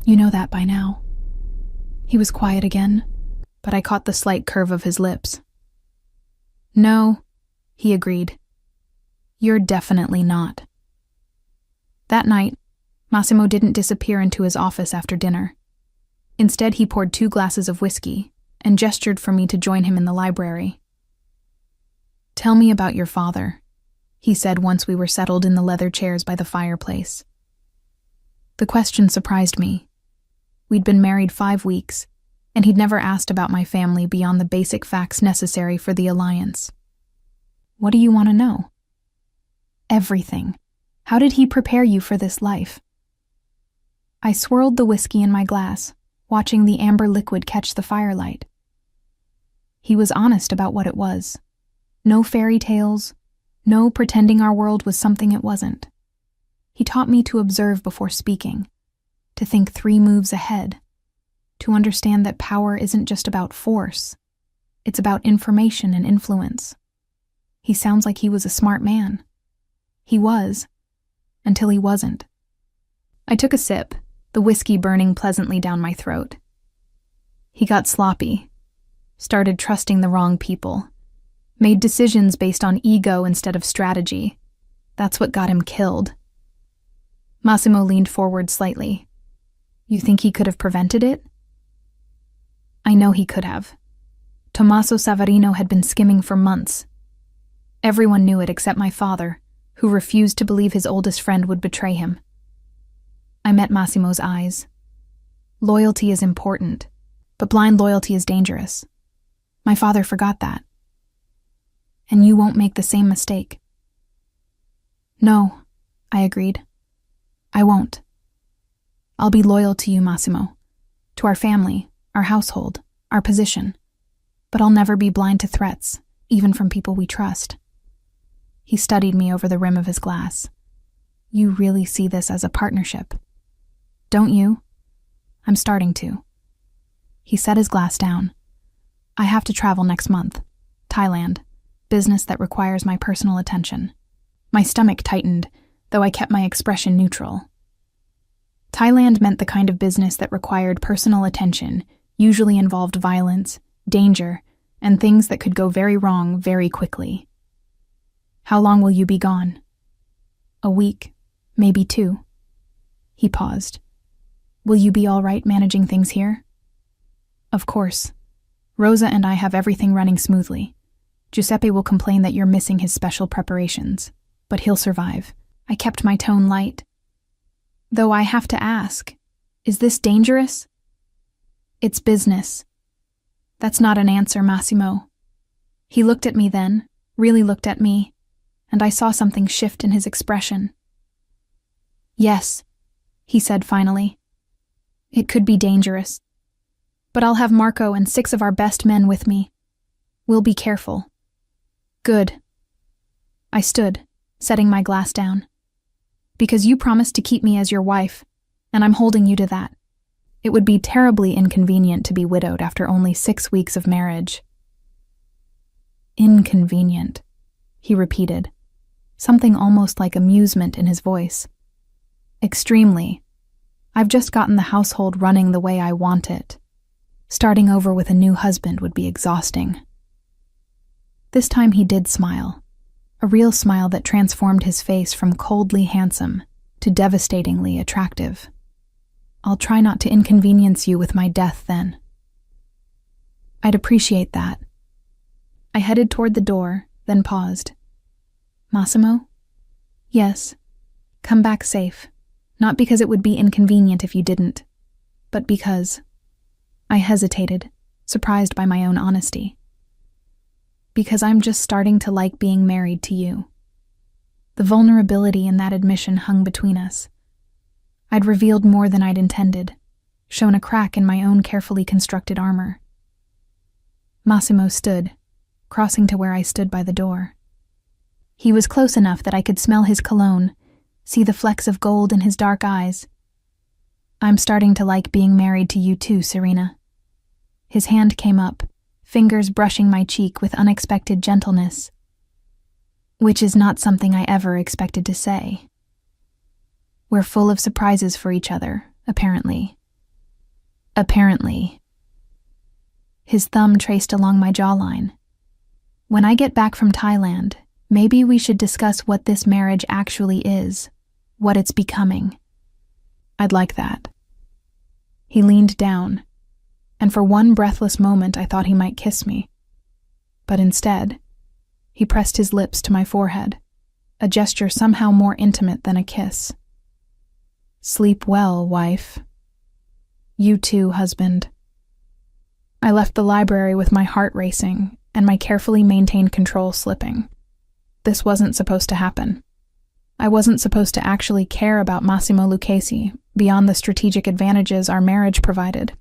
You know that by now. He was quiet again, but I caught the slight curve of his lips. No, he agreed. You're definitely not. That night, Massimo didn't disappear into his office after dinner. Instead, he poured 2 glasses of whiskey and gestured for me to join him in the library. Tell me about your father, he said once we were settled in the leather chairs by the fireplace. The question surprised me. We'd been married 5 weeks, and he'd never asked about my family beyond the basic facts necessary for the alliance. What do you want to know? Everything. How did he prepare you for this life? I swirled the whiskey in my glass, watching the amber liquid catch the firelight. He was honest about what it was. No fairy tales, no pretending our world was something it wasn't. He taught me to observe before speaking, to think 3 moves ahead, to understand that power isn't just about force, it's about information and influence. He sounds like he was a smart man. He was, until he wasn't. I took a sip, the whiskey burning pleasantly down my throat. He got sloppy, started trusting the wrong people, made decisions based on ego instead of strategy. That's what got him killed. Massimo leaned forward slightly. You think he could have prevented it? I know he could have. Tommaso Savarino had been skimming for months. Everyone knew it except my father, who refused to believe his oldest friend would betray him. I met Massimo's eyes. Loyalty is important, but blind loyalty is dangerous. My father forgot that. And you won't make the same mistake. No, I agreed. I won't. I'll be loyal to you, Massimo, to our family, our household, our position, but I'll never be blind to threats, even from people we trust. He studied me over the rim of his glass. You really see this as a partnership, don't you? I'm starting to. He set his glass down. I have to travel next month. Thailand. Business that requires my personal attention. My stomach tightened, though I kept my expression neutral. Thailand meant the kind of business that required personal attention, usually involved violence, danger, and things that could go very wrong very quickly. How long will you be gone? A week, maybe 2. He paused. Will you be all right managing things here? Of course. Rosa and I have everything running smoothly. Giuseppe will complain that you're missing his special preparations, but he'll survive. I kept my tone light. Though I have to ask, is this dangerous? It's business. That's not an answer, Massimo. He looked at me then, really looked at me, and I saw something shift in his expression. Yes, he said finally. It could be dangerous. But I'll have Marco and 6 of our best men with me. We'll be careful. Good. I stood, setting my glass down. Because you promised to keep me as your wife, and I'm holding you to that. It would be terribly inconvenient to be widowed after only 6 weeks of marriage. Inconvenient, he repeated, something almost like amusement in his voice. Extremely. I've just gotten the household running the way I want it. Starting over with a new husband would be exhausting. This time he did smile, a real smile that transformed his face from coldly handsome to devastatingly attractive. I'll try not to inconvenience you with my death then. I'd appreciate that. I headed toward the door, then paused. Massimo? Yes. Come back safe. Not because it would be inconvenient if you didn't, but because... I hesitated, surprised by my own honesty. Because I'm just starting to like being married to you. The vulnerability in that admission hung between us. I'd revealed more than I'd intended, shown a crack in my own carefully constructed armor. Massimo stood, crossing to where I stood by the door. He was close enough that I could smell his cologne, see the flecks of gold in his dark eyes. I'm starting to like being married to you too, Serena. His hand came up, fingers brushing my cheek with unexpected gentleness. Which is not something I ever expected to say. We're full of surprises for each other, apparently. Apparently. His thumb traced along my jawline. When I get back from Thailand, maybe we should discuss what this marriage actually is, what it's becoming. I'd like that. He leaned down, and for one breathless moment I thought he might kiss me. But instead, he pressed his lips to my forehead, a gesture somehow more intimate than a kiss. Sleep well, wife. You too, husband. I left the library with my heart racing and my carefully maintained control slipping. This wasn't supposed to happen. I wasn't supposed to actually care about Massimo Lucchesi beyond the strategic advantages our marriage provided.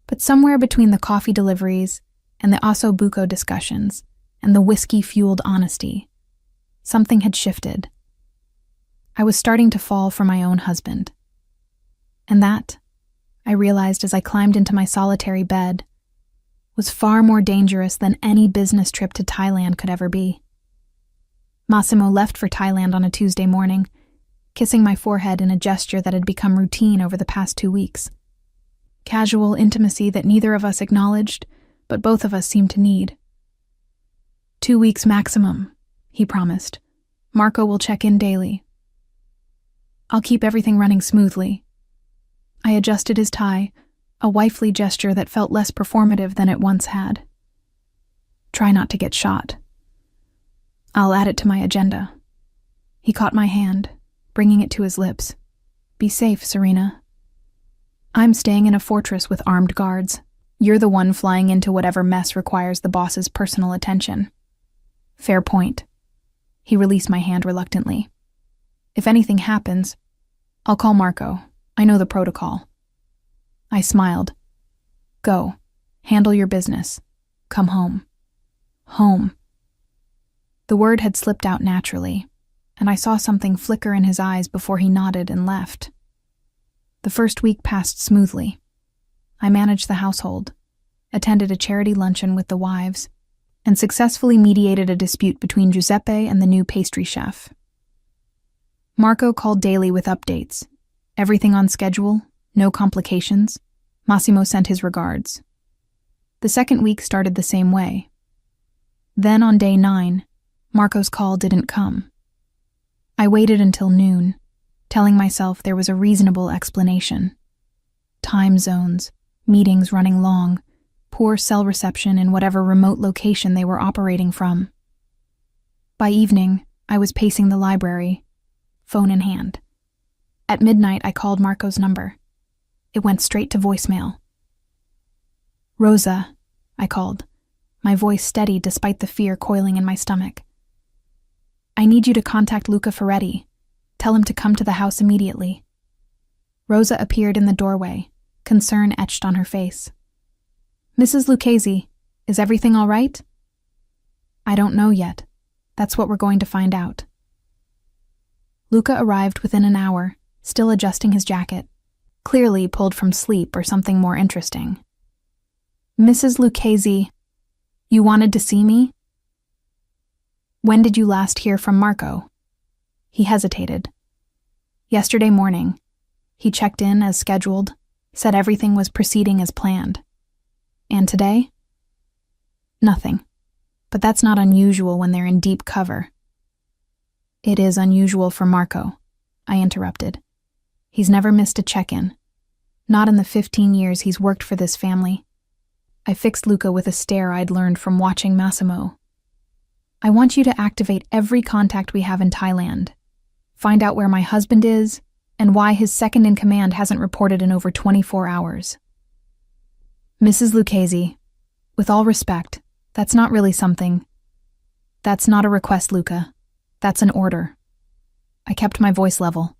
But somewhere between the coffee deliveries and the osso buco discussions and the whiskey-fueled honesty, something had shifted. I was starting to fall for my own husband. And that, I realized as I climbed into my solitary bed, was far more dangerous than any business trip to Thailand could ever be. Massimo left for Thailand on a Tuesday morning, kissing my forehead in a gesture that had become routine over the past 2 weeks. Casual intimacy that neither of us acknowledged, but both of us seemed to need. 2 weeks maximum, he promised. Marco will check in daily. I'll keep everything running smoothly. I adjusted his tie, a wifely gesture that felt less performative than it once had. Try not to get shot. I'll add it to my agenda. He caught my hand, bringing it to his lips. Be safe, Serena. I'm staying in a fortress with armed guards. You're the one flying into whatever mess requires the boss's personal attention. Fair point. He released my hand reluctantly. If anything happens, I'll call Marco. I know the protocol. I smiled. Go. Handle your business. Come home. Home. The word had slipped out naturally, and I saw something flicker in his eyes before he nodded and left. The first week passed smoothly. I managed the household, attended a charity luncheon with the wives, and successfully mediated a dispute between Giuseppe and the new pastry chef. Marco called daily with updates. Everything on schedule, no complications. Massimo sent his regards. The second week started the same way. Then on day 9, Marco's call didn't come. I waited until noon, telling myself there was a reasonable explanation. Time zones, Meetings running long, poor cell reception in whatever remote location they were operating from. By evening, I was pacing the library, phone in hand. At midnight, I called Marco's number. It went straight to voicemail. "Rosa," I called, my voice steady despite the fear coiling in my stomach. "I need you to contact Luca Ferretti. Tell him to come to the house immediately." Rosa appeared in the doorway, concern etched on her face. "Mrs. Lucchese, is everything all right?" "I don't know yet. That's what we're going to find out." Luca arrived within an hour, still adjusting his jacket, clearly pulled from sleep or something more interesting. "Mrs. Lucchese, you wanted to see me?" "When did you last hear from Marco?" He hesitated. "Yesterday morning. He checked in as scheduled, said everything was proceeding as planned. And today?" "Nothing. But that's not unusual when they're in deep cover." "It is unusual for Marco," I interrupted. "He's never missed a check-in. Not in the 15 years he's worked for this family." I fixed Luca with a stare I'd learned from watching Massimo. "I want you to activate every contact we have in Thailand. Find out where my husband is, and why his second-in-command hasn't reported in over 24 hours. "Mrs. Lucchese, with all respect, that's not really something. That's not a request, Luca. That's an order." I kept my voice level.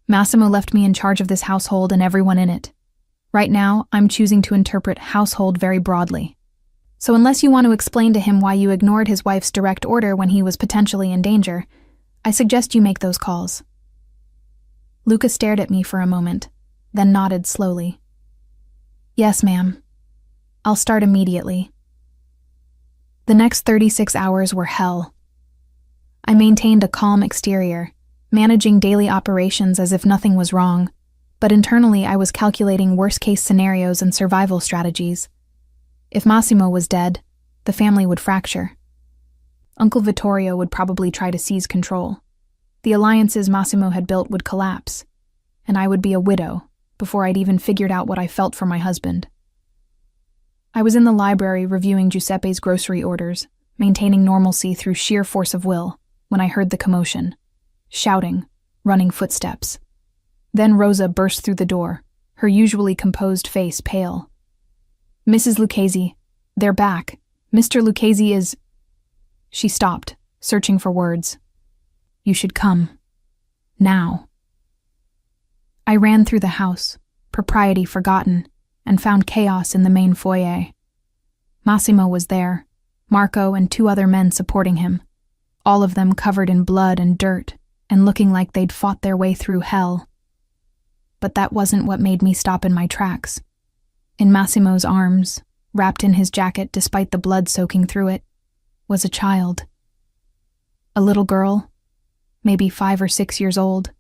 "Massimo left me in charge of this household and everyone in it. Right now, I'm choosing to interpret household very broadly. So unless you want to explain to him why you ignored his wife's direct order when he was potentially in danger, I suggest you make those calls." Luca stared at me for a moment, then nodded slowly. "Yes, ma'am. I'll start immediately." The next 36 hours were hell. I maintained a calm exterior, managing daily operations as if nothing was wrong, but internally I was calculating worst-case scenarios and survival strategies. If Massimo was dead, the family would fracture. Uncle Vittorio would probably try to seize control. The alliances Massimo had built would collapse, and I would be a widow before I'd even figured out what I felt for my husband. I was in the library reviewing Giuseppe's grocery orders, maintaining normalcy through sheer force of will, when I heard the commotion. Shouting, running footsteps. Then Rosa burst through the door, her usually composed face pale. "Mrs. Lucchese, they're back. Mr. Lucchese is—" She stopped, searching for words. "You should come. Now." I ran through the house, propriety forgotten, and found chaos in the main foyer. Massimo was there, Marco and 2 other men supporting him, all of them covered in blood and dirt, and looking like they'd fought their way through hell. But that wasn't what made me stop in my tracks. In Massimo's arms, wrapped in his jacket despite the blood soaking through it, was a child. A little girl, maybe 5 or 6 years old,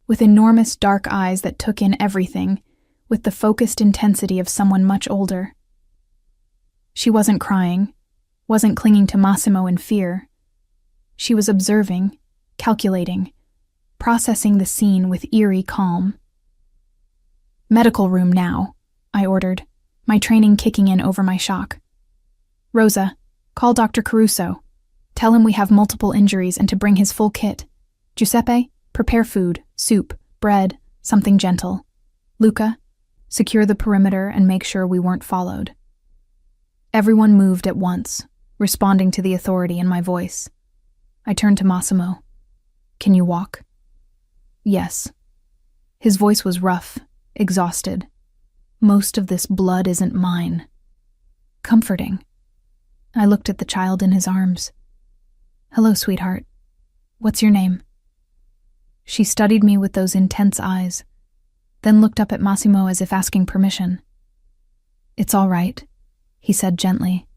with enormous dark eyes that took in everything, with the focused intensity of someone much older. She wasn't crying, wasn't clinging to Massimo in fear. She was observing, calculating, processing the scene with eerie calm. "Medical room now," I ordered, my training kicking in over my shock. "Rosa, call Dr. Caruso. Tell him we have multiple injuries and to bring his full kit. Giuseppe, prepare food, soup, bread, something gentle. Luca, secure the perimeter and make sure we weren't followed." Everyone moved at once, responding to the authority in my voice. I turned to Massimo. "Can you walk?" "Yes." His voice was rough, exhausted. "Most of this blood isn't mine." Comforting. I looked at the child in his arms. "Hello, sweetheart. What's your name?" She studied me with those intense eyes, then looked up at Massimo as if asking permission. "It's all right," he said gently.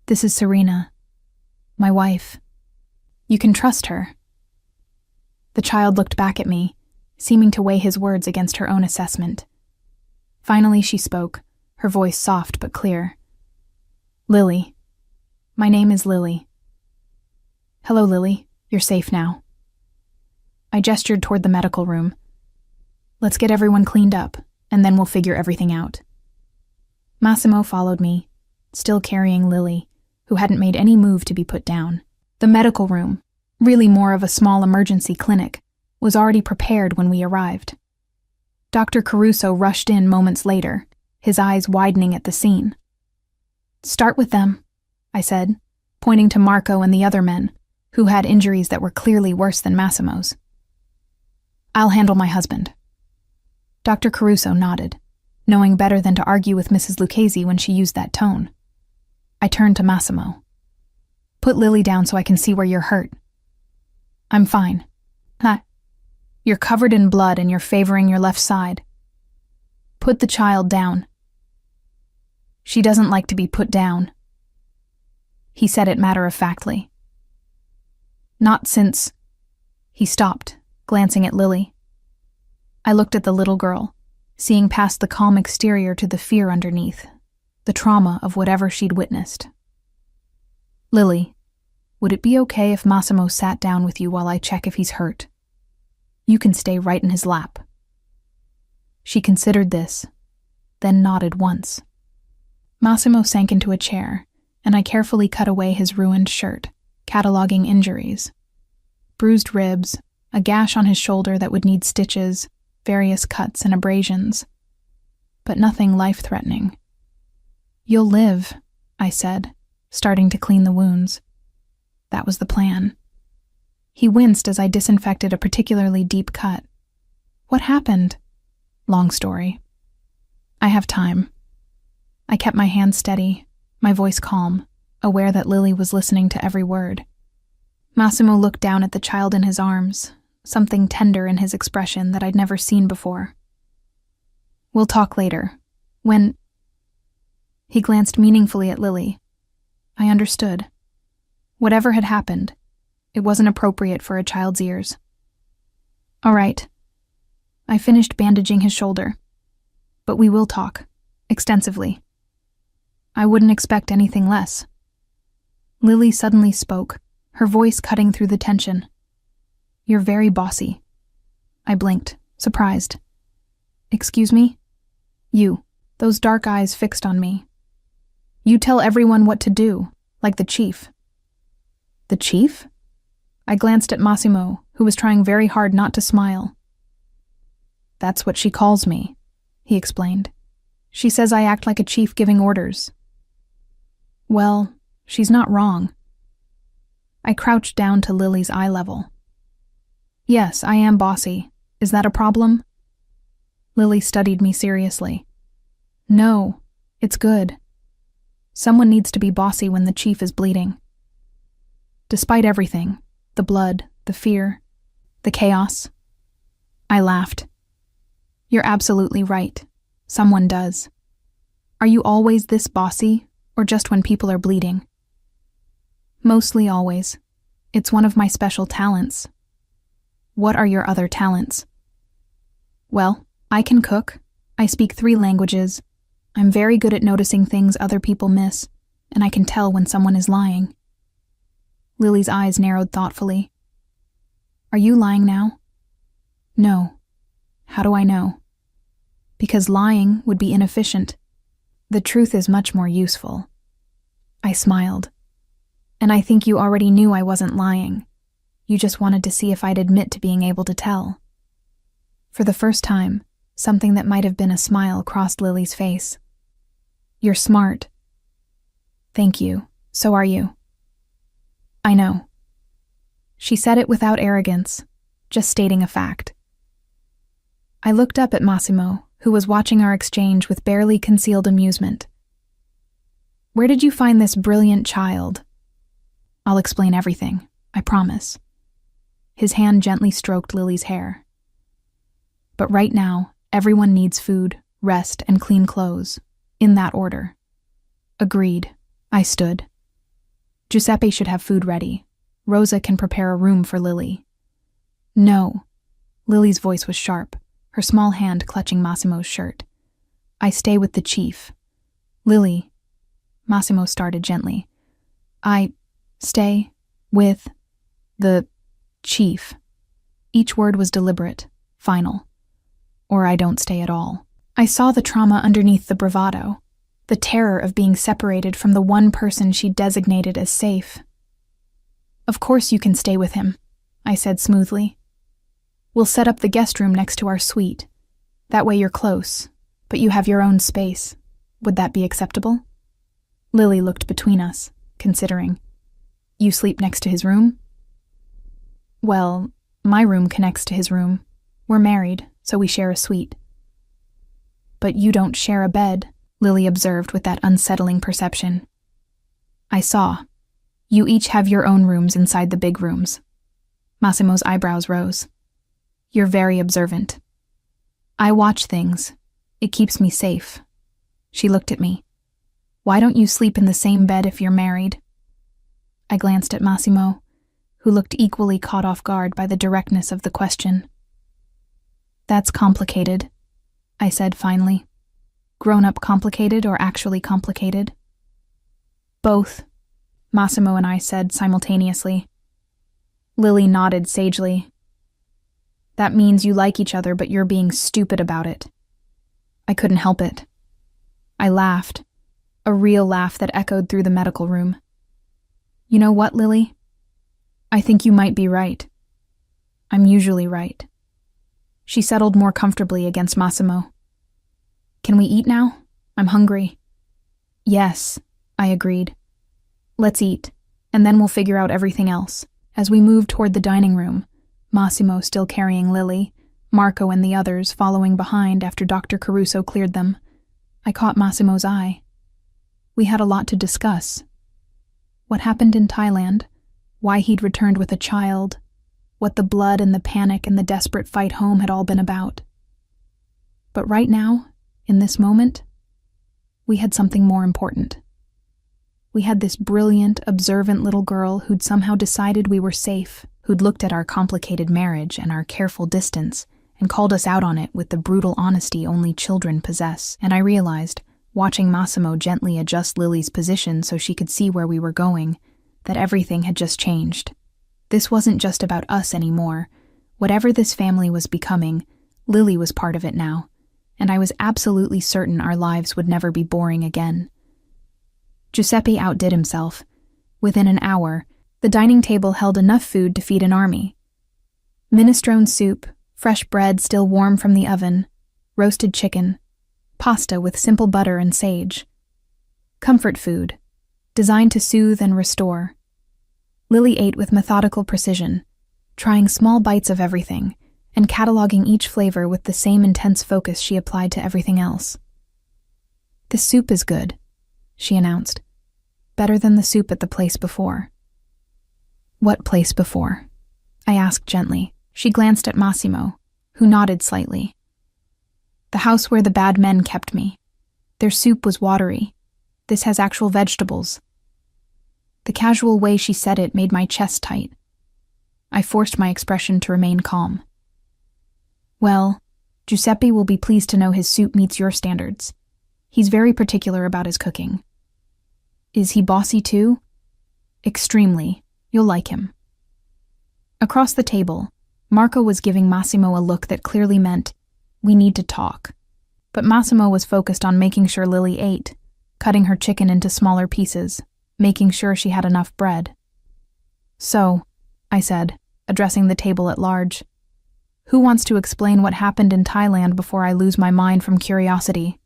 "This is Serena, my wife. You can trust her." The child looked back at me, seeming to weigh his words against her own assessment. Finally she spoke, her voice soft but clear. "Lily. My name is Lily." "Hello, Lily. You're safe now." I gestured toward the medical room. "Let's get everyone cleaned up, and then we'll figure everything out. Massimo followed me, still carrying Lily, who hadn't made any move to be put down. The medical room, really more of a small emergency clinic, was already prepared when we arrived. Dr. Caruso rushed in moments later, his eyes widening at the scene. "Start with them," I said, pointing to Marco and the other men, who had injuries that were clearly worse than Massimo's. "I'll handle my husband." Dr. Caruso nodded, knowing better than to argue with Mrs. Lucchese when she used that tone. I turned to Massimo. "Put Lily down so I can see where you're hurt." "I'm fine." "You're covered in blood and you're favoring your left side." "Put the child down." "She doesn't like to be put down." He said it matter-of-factly. "Not since—" He stopped, glancing at Lily. I looked at the little girl, seeing past the calm exterior to the fear underneath, the trauma of whatever she'd witnessed. "Lily, would it be okay if Massimo sat down with you while I check if he's hurt? You can stay right in his lap." She considered this, then nodded once. Massimo sank into a chair, and I carefully cut away his ruined shirt, cataloging injuries. Bruised ribs, a gash on his shoulder that would need stitches, various cuts and abrasions. But nothing life-threatening. "You'll live," I said, starting to clean the wounds. That was the plan. He winced as I disinfected a particularly deep cut. "What happened?" "Long story." "I have time." I kept my hand steady, my voice calm, aware that Lily was listening to every word. Massimo looked down at the child in his arms, something tender in his expression that I'd never seen before. "We'll talk later. When—" He glanced meaningfully at Lily. I understood. Whatever had happened, it wasn't appropriate for a child's ears. "All right." I finished bandaging his shoulder. "But we will talk. Extensively." I wouldn't expect anything less. Lily suddenly spoke, her voice cutting through the tension. "You're very bossy." I blinked, surprised. "Excuse me?" "You." Those dark eyes fixed on me. "You tell everyone what to do, like the chief." "The chief?" I glanced at Massimo, who was trying very hard not to smile. "That's what she calls me," he explained. "She says I act like a chief giving orders." Well, she's not wrong. I crouched down to Lily's eye level. "Yes, I am bossy. Is that a problem?" Lily studied me seriously. "No, it's good. Someone needs to be bossy when the chief is bleeding." Despite everything, the blood, the fear, the chaos, I laughed. "You're absolutely right. Someone does. Are you always this bossy, or just when people are bleeding?" "Mostly always. It's one of my special talents." "What are your other talents?" "Well, I can cook. I speak 3 languages. I'm very good at noticing things other people miss, and I can tell when someone is lying." Lily's eyes narrowed thoughtfully. "Are you lying now?" "No." "How do I know?" "Because lying would be inefficient. The truth is much more useful." I smiled. "And I think you already knew I wasn't lying. You just wanted to see if I'd admit to being able to tell." For the first time, something that might have been a smile crossed Lily's face. "You're smart." "Thank you. So are you." "I know." She said it without arrogance, just stating a fact. I looked up at Massimo, who was watching our exchange with barely concealed amusement. "Where did you find this brilliant child?" "I'll explain everything, I promise." His hand gently stroked Lily's hair. "But right now, everyone needs food, rest, and clean clothes, in that order." "Agreed." I stood. "Giuseppe should have food ready. Rosa can prepare a room for Lily." "No." Lily's voice was sharp, her small hand clutching Massimo's shirt. "I stay with the chief." "Lily," Massimo started gently. "I stay with the chief." Each word was deliberate, final. "Or I don't stay at all." I saw the trauma underneath the bravado, the terror of being separated from the one person she designated as safe. "Of course you can stay with him," I said smoothly. "We'll set up the guest room next to our suite. That way you're close, but you have your own space. Would that be acceptable?" Lily looked between us, considering. "You sleep next to his room?" "Well, my room connects to his room. We're married, so we share a suite." "But you don't share a bed," Lily observed with that unsettling perception. I saw. "You each have your own rooms inside the big rooms." Massimo's eyebrows rose. "You're very observant." "I watch things. It keeps me safe." She looked at me. "Why don't you sleep in the same bed if you're married?" I glanced at Massimo, who looked equally caught off guard by the directness of the question. "That's complicated," I said finally. "Grown-up complicated or actually complicated?" "Both," Massimo and I said simultaneously. Lily nodded sagely. "That means you like each other, but you're being stupid about it." I couldn't help it. I laughed, a real laugh that echoed through the medical room. "You know what, Lily? I think you might be right. I'm usually right." She settled more comfortably against Massimo. "Can we eat now? I'm hungry." "Yes," I agreed. "Let's eat, and then we'll figure out everything else." As we moved toward the dining room, Massimo still carrying Lily, Marco and the others following behind after Dr. Caruso cleared them, I caught Massimo's eye. We had a lot to discuss. What happened in Thailand, why he'd returned with a child, what the blood and the panic and the desperate fight home had all been about. But right now, in this moment, we had something more important. We had this brilliant, observant little girl who'd somehow decided we were safe, who'd looked at our complicated marriage and our careful distance and called us out on it with the brutal honesty only children possess. And I realized, watching Massimo gently adjust Lily's position so she could see where we were going, that everything had just changed. This wasn't just about us anymore. Whatever this family was becoming, Lily was part of it now, and I was absolutely certain our lives would never be boring again. Giuseppe outdid himself. Within an hour, the dining table held enough food to feed an army. Minestrone soup, fresh bread still warm from the oven, roasted chicken, pasta with simple butter and sage. Comfort food, designed to soothe and restore. Lily ate with methodical precision, trying small bites of everything, and cataloging each flavor with the same intense focus she applied to everything else. "This soup is good," she announced. "Better than the soup at the place before." "What place before?" I asked gently. She glanced at Massimo, who nodded slightly. "The house where the bad men kept me. Their soup was watery. This has actual vegetables." The casual way she said it made my chest tight. I forced my expression to remain calm. "Well, Giuseppe will be pleased to know his soup meets your standards. He's very particular about his cooking." "Is he bossy too?" "Extremely. You'll like him." Across the table, Marco was giving Massimo a look that clearly meant, "We need to talk." But Massimo was focused on making sure Lily ate, cutting her chicken into smaller pieces, making sure she had enough bread. "So," I said, addressing the table at large, "who wants to explain what happened in Thailand before I lose my mind from curiosity?"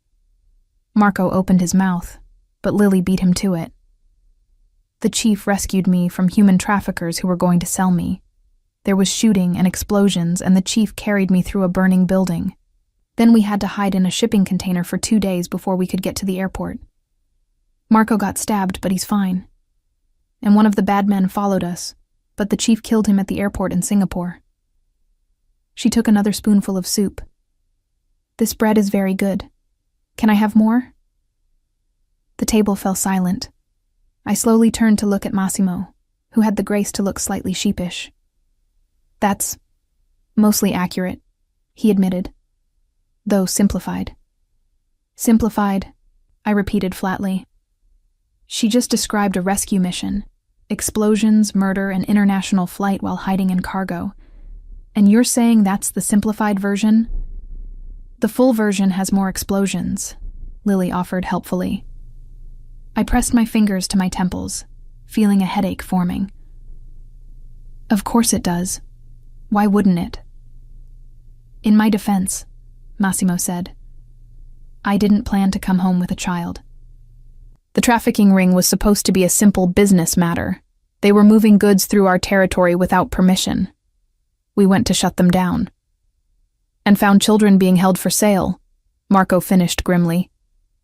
Marco opened his mouth, but Lily beat him to it. "The chief rescued me from human traffickers who were going to sell me. There was shooting and explosions, and the chief carried me through a burning building. Then we had to hide in a shipping container for 2 days before we could get to the airport. Marco got stabbed, but he's fine. And one of the bad men followed us, but the chief killed him at the airport in Singapore." She took another spoonful of soup. "This bread is very good. Can I have more?" The table fell silent. I slowly turned to look at Massimo, who had the grace to look slightly sheepish. "That's mostly accurate," he admitted, though simplified. "Simplified," I repeated flatly. "She just described a rescue mission, explosions, murder, and international flight while hiding in cargo. And you're saying that's the simplified version?" The full version has more explosions, Lily offered helpfully. I pressed my fingers to my temples, feeling a headache forming. Of course it does. Why wouldn't it? In my defense, Massimo said, I didn't plan to come home with a child. The trafficking ring was supposed to be a simple business matter. They were moving goods through our territory without permission. We went to shut them down. And found children being held for sale, Marco finished grimly.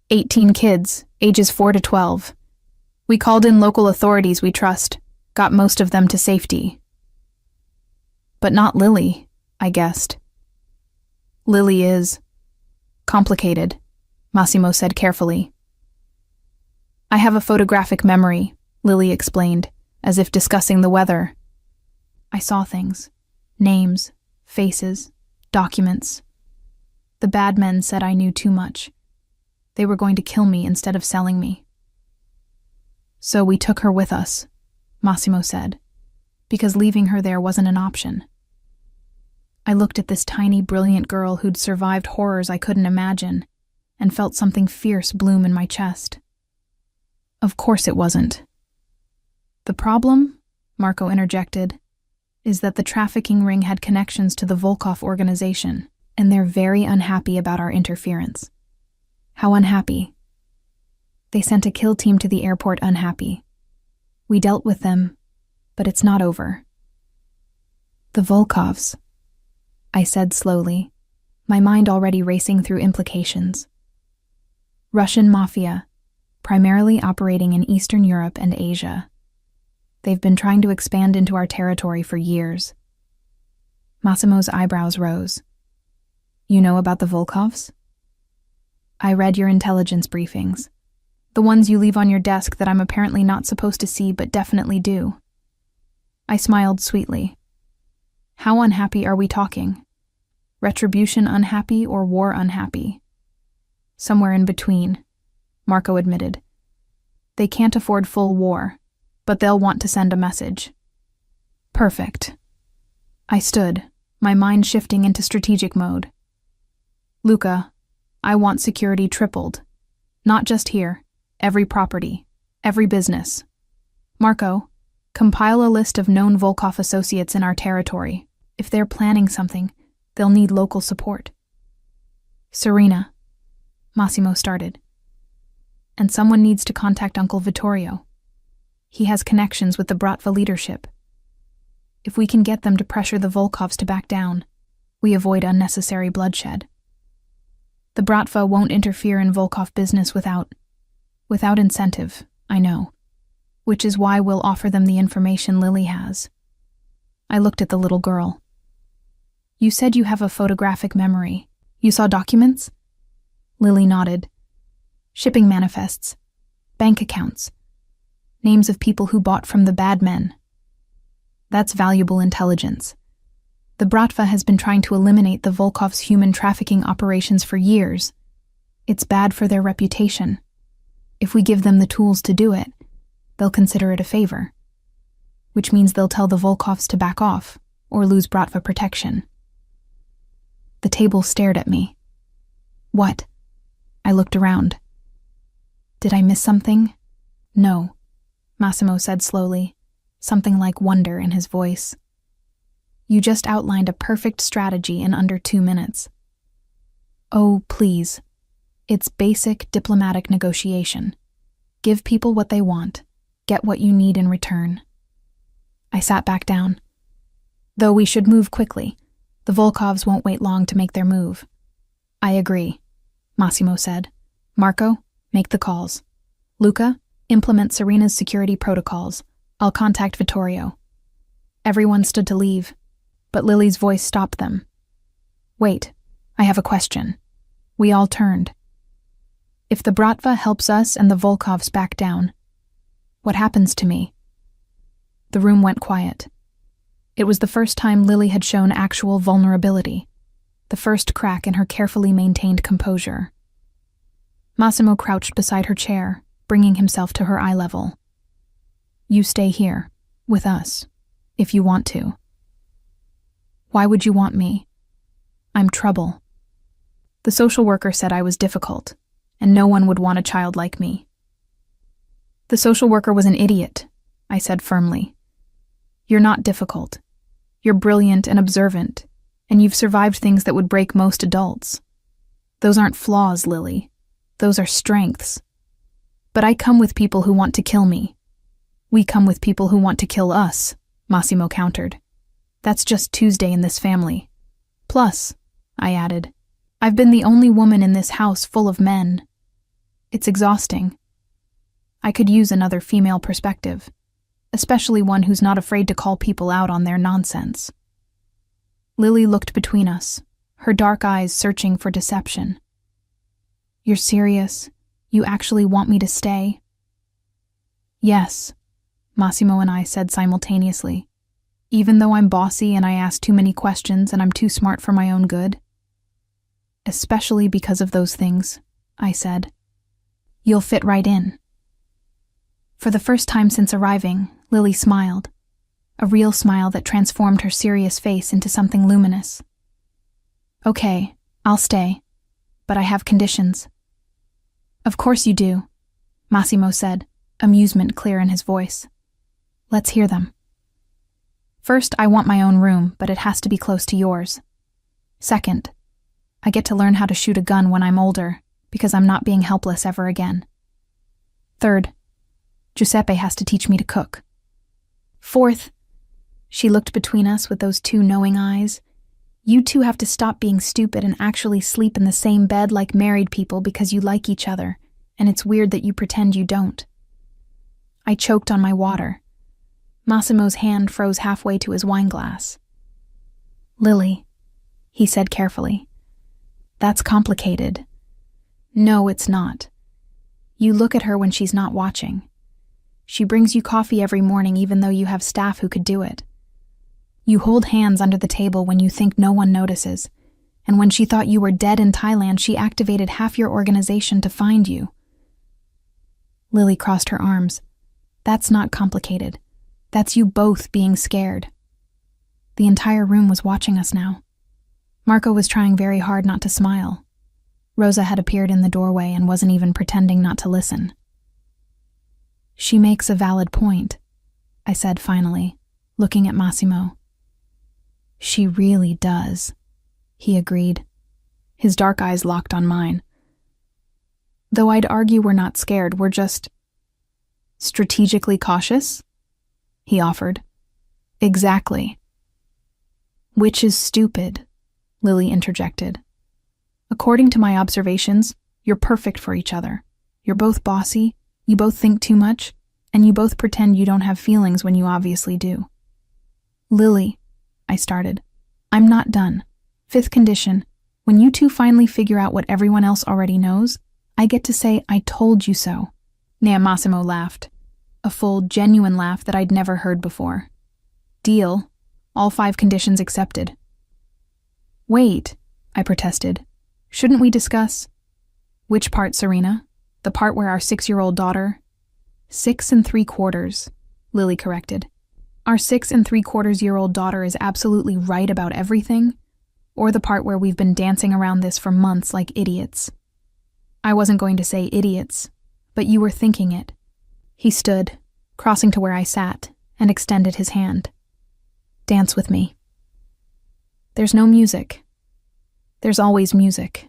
18 kids, ages 4 to 12. We called in local authorities we trust, got most of them to safety. But not Lily, I guessed. Lily is complicated, Massimo said carefully. I have a photographic memory, Lily explained, as if discussing the weather. I saw things, names, faces, documents. The bad men said I knew too much. They were going to kill me instead of selling me. So we took her with us, Massimo said, because leaving her there wasn't an option. I looked at this tiny, brilliant girl who'd survived horrors I couldn't imagine, and felt something fierce bloom in my chest. Of course it wasn't. The problem, Marco interjected, is that the trafficking ring had connections to the Volkov organization, and they're very unhappy about our interference. How unhappy? They sent a kill team to the airport unhappy. We dealt with them, but it's not over. The Volkovs, I said slowly, my mind already racing through implications. Russian Mafia, primarily operating in Eastern Europe and Asia. They've been trying to expand into our territory for years. Massimo's eyebrows rose. You know about the Volkovs? I read your intelligence briefings. The ones you leave on your desk that I'm apparently not supposed to see but definitely do. I smiled sweetly. How unhappy are we talking? Retribution unhappy or war unhappy? Somewhere in between, Marco admitted. They can't afford full war, but they'll want to send a message. Perfect. I stood, my mind shifting into strategic mode. Luca, I want security tripled. Not just here, every property, every business. Marco, compile a list of known Volkov associates in our territory. If they're planning something, they'll need local support. Serena, Massimo started. And someone needs to contact Uncle Vittorio. He has connections with the Bratva leadership. If we can get them to pressure the Volkovs to back down, we avoid unnecessary bloodshed. The Bratva won't interfere in Volkov business without incentive, I know, which is why we'll offer them the information Lily has. I looked at the little girl. You said you have a photographic memory. You saw documents? Lily nodded. Shipping manifests, bank accounts, names of people who bought from the bad men. That's valuable intelligence. The Bratva has been trying to eliminate the Volkov's human trafficking operations for years. It's bad for their reputation. If we give them the tools to do it, they'll consider it a favor, which means they'll tell the Volkovs to back off or lose Bratva protection. The table stared at me. What? I looked around. Did I miss something? No, Massimo said slowly, something like wonder in his voice. You just outlined a perfect strategy in under 2 minutes. Oh, please. It's basic diplomatic negotiation. Give people what they want. Get what you need in return. I sat back down. Though we should move quickly. The Volkovs won't wait long to make their move. I agree, Massimo said. Marco, make the calls. Luca, implement Serena's security protocols. I'll contact Vittorio. Everyone stood to leave, but Lily's voice stopped them. Wait, I have a question. We all turned. If the Bratva helps us and the Volkovs back down, what happens to me? The room went quiet. It was the first time Lily had shown actual vulnerability, the first crack in her carefully maintained composure. Massimo crouched beside her chair, bringing himself to her eye level. You stay here, with us, if you want to. Why would you want me? I'm trouble. The social worker said I was difficult, and no one would want a child like me. The social worker was an idiot, I said firmly. You're not difficult. You're brilliant and observant, and you've survived things that would break most adults. Those aren't flaws, Lily. Those are strengths. But I come with people who want to kill me. We come with people who want to kill us, Massimo countered. That's just Tuesday in this family. Plus, I added, I've been the only woman in this house full of men. It's exhausting. I could use another female perspective, especially one who's not afraid to call people out on their nonsense. Lily looked between us, her dark eyes searching for deception. You're serious? You actually want me to stay? Yes, Massimo and I said simultaneously. Even though I'm bossy and I ask too many questions and I'm too smart for my own good? Especially because of those things, I said. You'll fit right in. For the first time since arriving, Lily smiled, a real smile that transformed her serious face into something luminous. Okay, I'll stay, but I have conditions. Of course you do, Massimo said, amusement clear in his voice. Let's hear them. First, I want my own room, but it has to be close to yours. Second, I get to learn how to shoot a gun when I'm older, because I'm not being helpless ever again. Third, Giuseppe has to teach me to cook. Fourth, she looked between us with those two knowing eyes. You two have to stop being stupid and actually sleep in the same bed like married people because you like each other, and it's weird that you pretend you don't. I choked on my water. Massimo's hand froze halfway to his wine glass. Lily, he said carefully. That's complicated. No, it's not. You look at her when she's not watching. She brings you coffee every morning even though you have staff who could do it. You hold hands under the table when you think no one notices, and when she thought you were dead in Thailand, she activated half your organization to find you. Lily crossed her arms. That's not complicated. That's you both being scared. The entire room was watching us now. Marco was trying very hard not to smile. Rosa had appeared in the doorway and wasn't even pretending not to listen. She makes a valid point, I said finally, looking at Massimo. She really does, he agreed. His dark eyes locked on mine. Though I'd argue we're not scared, we're just strategically cautious, he offered. Exactly. Which is stupid, Lily interjected. According to my observations, you're perfect for each other. You're both bossy, you both think too much, and you both pretend you don't have feelings when you obviously do. Lily, I started. I'm not done. Fifth condition, when you two finally figure out what everyone else already knows, I get to say I told you so. Massimo laughed. A full, genuine laugh that I'd never heard before. Deal. All 5 conditions accepted. Wait, I protested. Shouldn't we discuss? Which part, Serena? The part where our 6-year-old daughter... 6 3/4, Lily corrected. Our 6 3/4-year-old daughter is absolutely right about everything? Or the part where we've been dancing around this for months like idiots? I wasn't going to say idiots, but you were thinking it. He stood, crossing to where I sat, and extended his hand. Dance with me. There's no music. There's always music.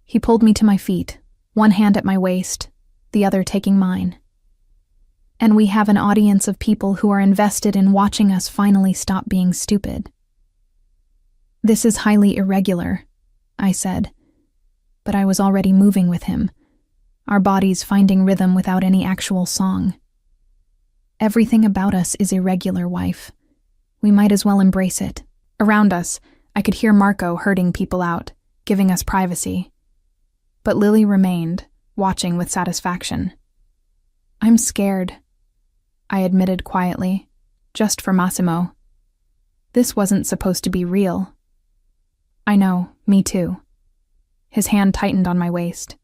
He pulled me to my feet, one hand at my waist, the other taking mine. And we have an audience of people who are invested in watching us finally stop being stupid. This is highly irregular, I said, but I was already moving with him, our bodies finding rhythm without any actual song. Everything about us is irregular, wife. We might as well embrace it. Around us, I could hear Marco herding people out, giving us privacy. But Lily remained, watching with satisfaction. I'm scared, I admitted quietly, just for Massimo. This wasn't supposed to be real. I know, me too. His hand tightened on my waist.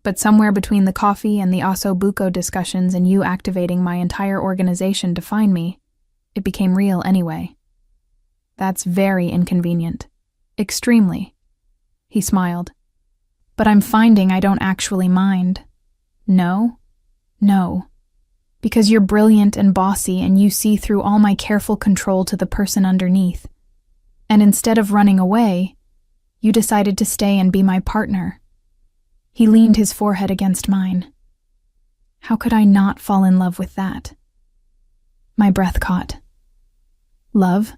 But somewhere between the coffee and the Osso Buco discussions and you activating my entire organization to find me, it became real anyway. That's very inconvenient. Extremely. He smiled. But I'm finding I don't actually mind. No? No. Because you're brilliant and bossy and you see through all my careful control to the person underneath. And instead of running away, you decided to stay and be my partner. He leaned his forehead against mine. How could I not fall in love with that? My breath caught. Love?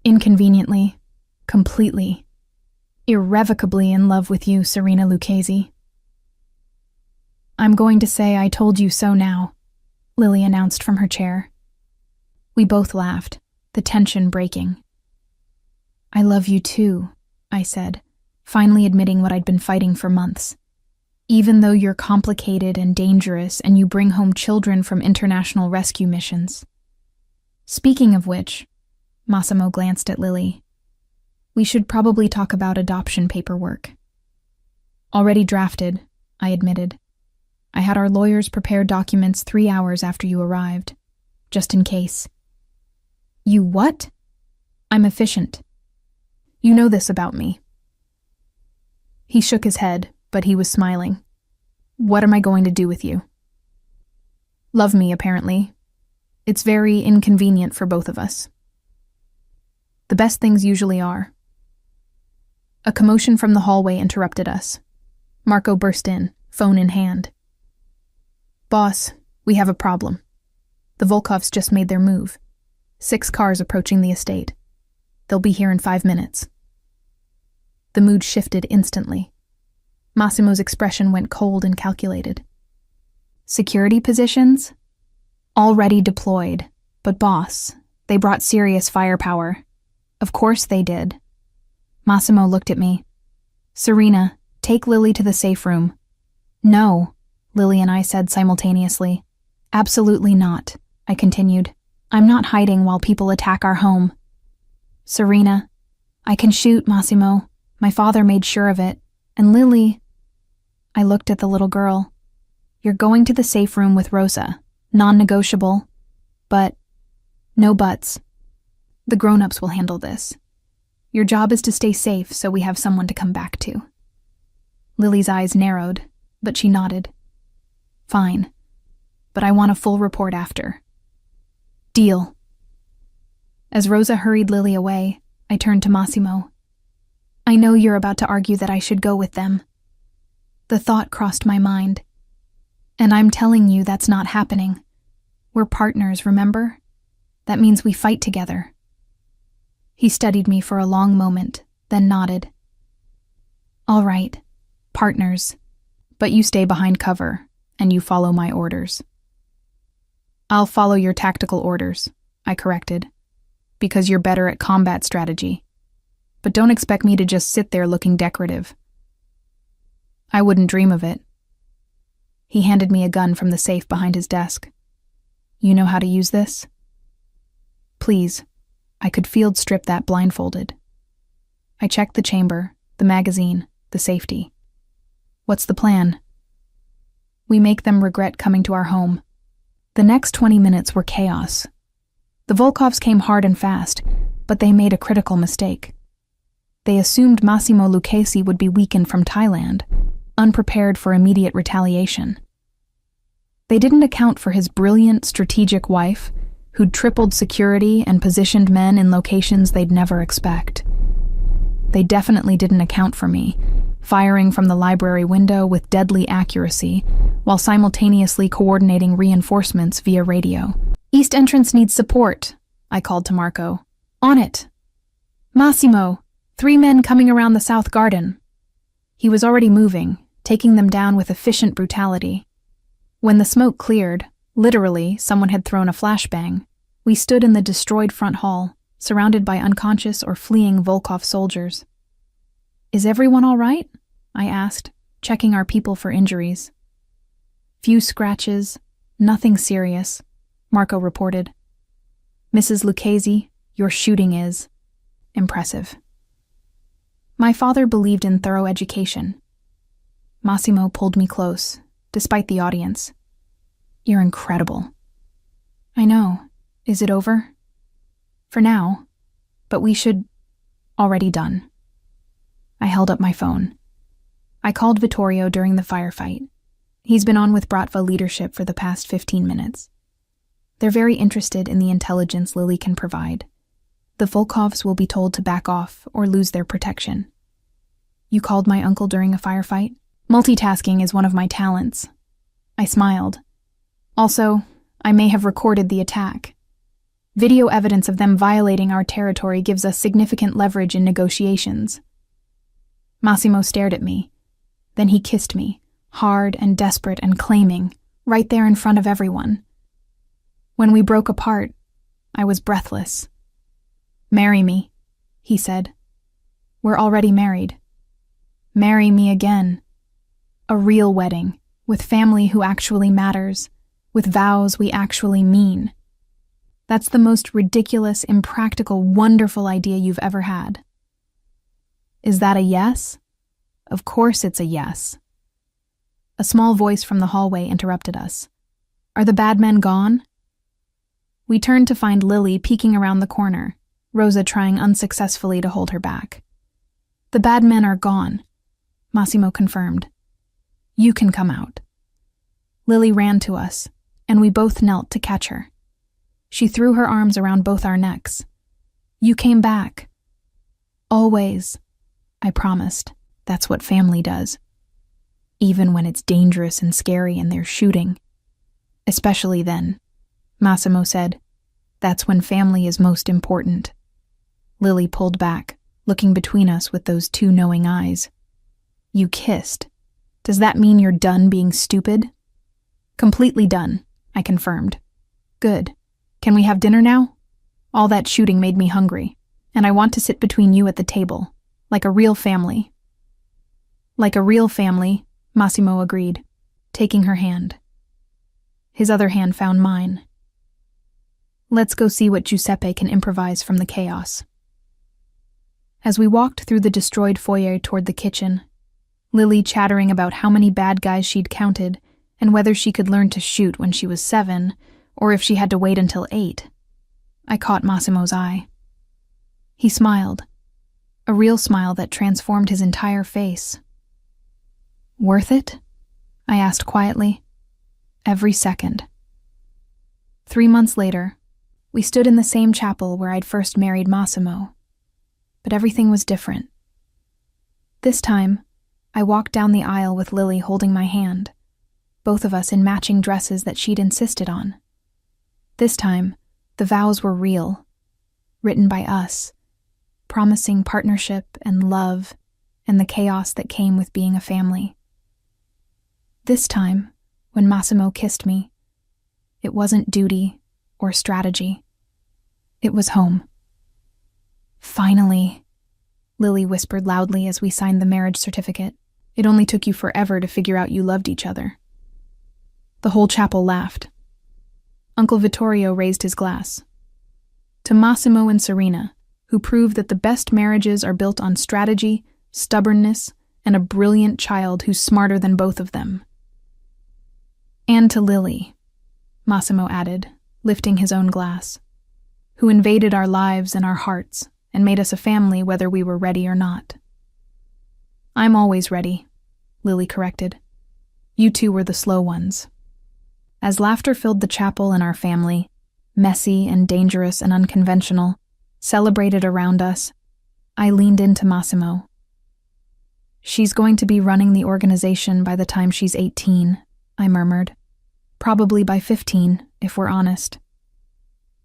Inconveniently, completely, irrevocably in love with you, Serena Lucchese. I'm going to say I told you so now, Lily announced from her chair. We both laughed, the tension breaking. I love you too, I said, finally admitting what I'd been fighting for months. Even though you're complicated and dangerous and you bring home children from international rescue missions. Speaking of which, Massimo glanced at Lily. We should probably talk about adoption paperwork. Already drafted, I admitted. I had our lawyers prepare documents 3 hours after you arrived, just in case. You what? I'm efficient. You know this about me. He shook his head, but he was smiling. What am I going to do with you? Love me, apparently. It's very inconvenient for both of us. The best things usually are. A commotion from the hallway interrupted us. Marco burst in, phone in hand. Boss, we have a problem. The Volkovs just made their move. 6 cars approaching the estate. They'll be here in 5 minutes. The mood shifted instantly. Massimo's expression went cold and calculated. Security positions? Already deployed, but boss, they brought serious firepower. Of course they did. Massimo looked at me. Serena, take Lily to the safe room. No, Lily and I said simultaneously. Absolutely not, I continued. I'm not hiding while people attack our home. Serena, I can shoot, Massimo. My father made sure of it. And Lily... I looked at the little girl. You're going to the safe room with Rosa. Non-negotiable. But... no buts. The grown-ups will handle this. Your job is to stay safe so we have someone to come back to. Lily's eyes narrowed, but she nodded. Fine. But I want a full report after. Deal. As Rosa hurried Lily away, I turned to Massimo. I know you're about to argue that I should go with them. The thought crossed my mind. And I'm telling you that's not happening. We're partners, remember? That means we fight together. He studied me for a long moment, then nodded. All right, partners. But you stay behind cover, and you follow my orders. I'll follow your tactical orders, I corrected, because you're better at combat strategy. But don't expect me to just sit there looking decorative. I wouldn't dream of it. He handed me a gun from the safe behind his desk. You know how to use this? Please. I could field strip that blindfolded. I checked the chamber, the magazine, the safety. What's the plan? We make them regret coming to our home. The next 20 minutes were chaos. The Volkovs came hard and fast, but they made a critical mistake. They assumed Massimo Lucchese would be weakened from Thailand, unprepared for immediate retaliation. They didn't account for his brilliant, strategic wife, who'd tripled security and positioned men in locations they'd never expect. They definitely didn't account for me, firing from the library window with deadly accuracy, while simultaneously coordinating reinforcements via radio. East entrance needs support, I called to Marco. On it. Massimo, 3 men coming around the south garden. He was already moving, taking them down with efficient brutality. When the smoke cleared, literally someone had thrown a flashbang, we stood in the destroyed front hall, surrounded by unconscious or fleeing Volkov soldiers. Is everyone all right? I asked, checking our people for injuries. Few scratches, nothing serious, Marco reported. Mrs. Lucchese, your shooting is impressive. My father believed in thorough education. Massimo pulled me close, despite the audience. You're incredible. I know. Is it over? For now. But we should... Already done. I held up my phone. I called Vittorio during the firefight. He's been on with Bratva leadership for the past 15 minutes. They're very interested in the intelligence Lily can provide. The Volkovs will be told to back off or lose their protection. You called my uncle during a firefight? Multitasking is one of my talents. I smiled. Also, I may have recorded the attack. Video evidence of them violating our territory gives us significant leverage in negotiations. Massimo stared at me. Then he kissed me, hard and desperate and claiming, right there in front of everyone. When we broke apart, I was breathless. "Marry me," he said. "We're already married. Marry me again. A real wedding, with family who actually matters, with vows we actually mean. That's the most ridiculous, impractical, wonderful idea you've ever had." Is that a yes? Of course it's a yes. A small voice from the hallway interrupted us. Are the bad men gone? We turned to find Lily peeking around the corner, Rosa trying unsuccessfully to hold her back. The bad men are gone, Massimo confirmed. You can come out. Lily ran to us, and we both knelt to catch her. She threw her arms around both our necks. You came back. Always, I promised. That's what family does. Even when it's dangerous and scary and they're shooting. Especially then, Massimo said. That's when family is most important. Lily pulled back, looking between us with those two knowing eyes. You kissed. Does that mean you're done being stupid? Completely done, I confirmed. Good. Can we have dinner now? All that shooting made me hungry, and I want to sit between you at the table, like a real family. Like a real family, Massimo agreed, taking her hand. His other hand found mine. Let's go see what Giuseppe can improvise from the chaos. As we walked through the destroyed foyer toward the kitchen, Lily chattering about how many bad guys she'd counted and whether she could learn to shoot when she was 7 or if she had to wait until 8, I caught Massimo's eye. He smiled, a real smile that transformed his entire face. Worth it? I asked quietly. Every second. 3 months later, we stood in the same chapel where I'd first married Massimo. But everything was different. This time, I walked down the aisle with Lily holding my hand, both of us in matching dresses that she'd insisted on. This time, the vows were real, written by us, promising partnership and love and the chaos that came with being a family. This time, when Massimo kissed me, it wasn't duty or strategy. It was home. Finally, Lily whispered loudly as we signed the marriage certificate. It only took you forever to figure out you loved each other. The whole chapel laughed. Uncle Vittorio raised his glass. To Massimo and Serena, who proved that the best marriages are built on strategy, stubbornness, and a brilliant child who's smarter than both of them. And to Lily, Massimo added, lifting his own glass, who invaded our lives and our hearts and made us a family whether we were ready or not. I'm always ready, Lily corrected. You two were the slow ones. As laughter filled the chapel and our family, messy and dangerous and unconventional, celebrated around us, I leaned into Massimo. She's going to be running the organization by the time she's 18, I murmured. Probably by 15, if we're honest.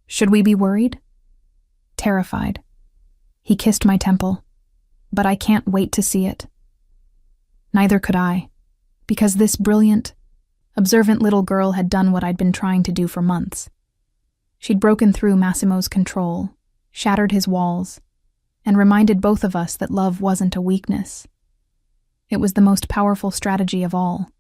Should we be worried? Terrified. He kissed my temple, but I can't wait to see it. Neither could I, because this brilliant, observant little girl had done what I'd been trying to do for months. She'd broken through Massimo's control, shattered his walls, and reminded both of us that love wasn't a weakness. It was the most powerful strategy of all.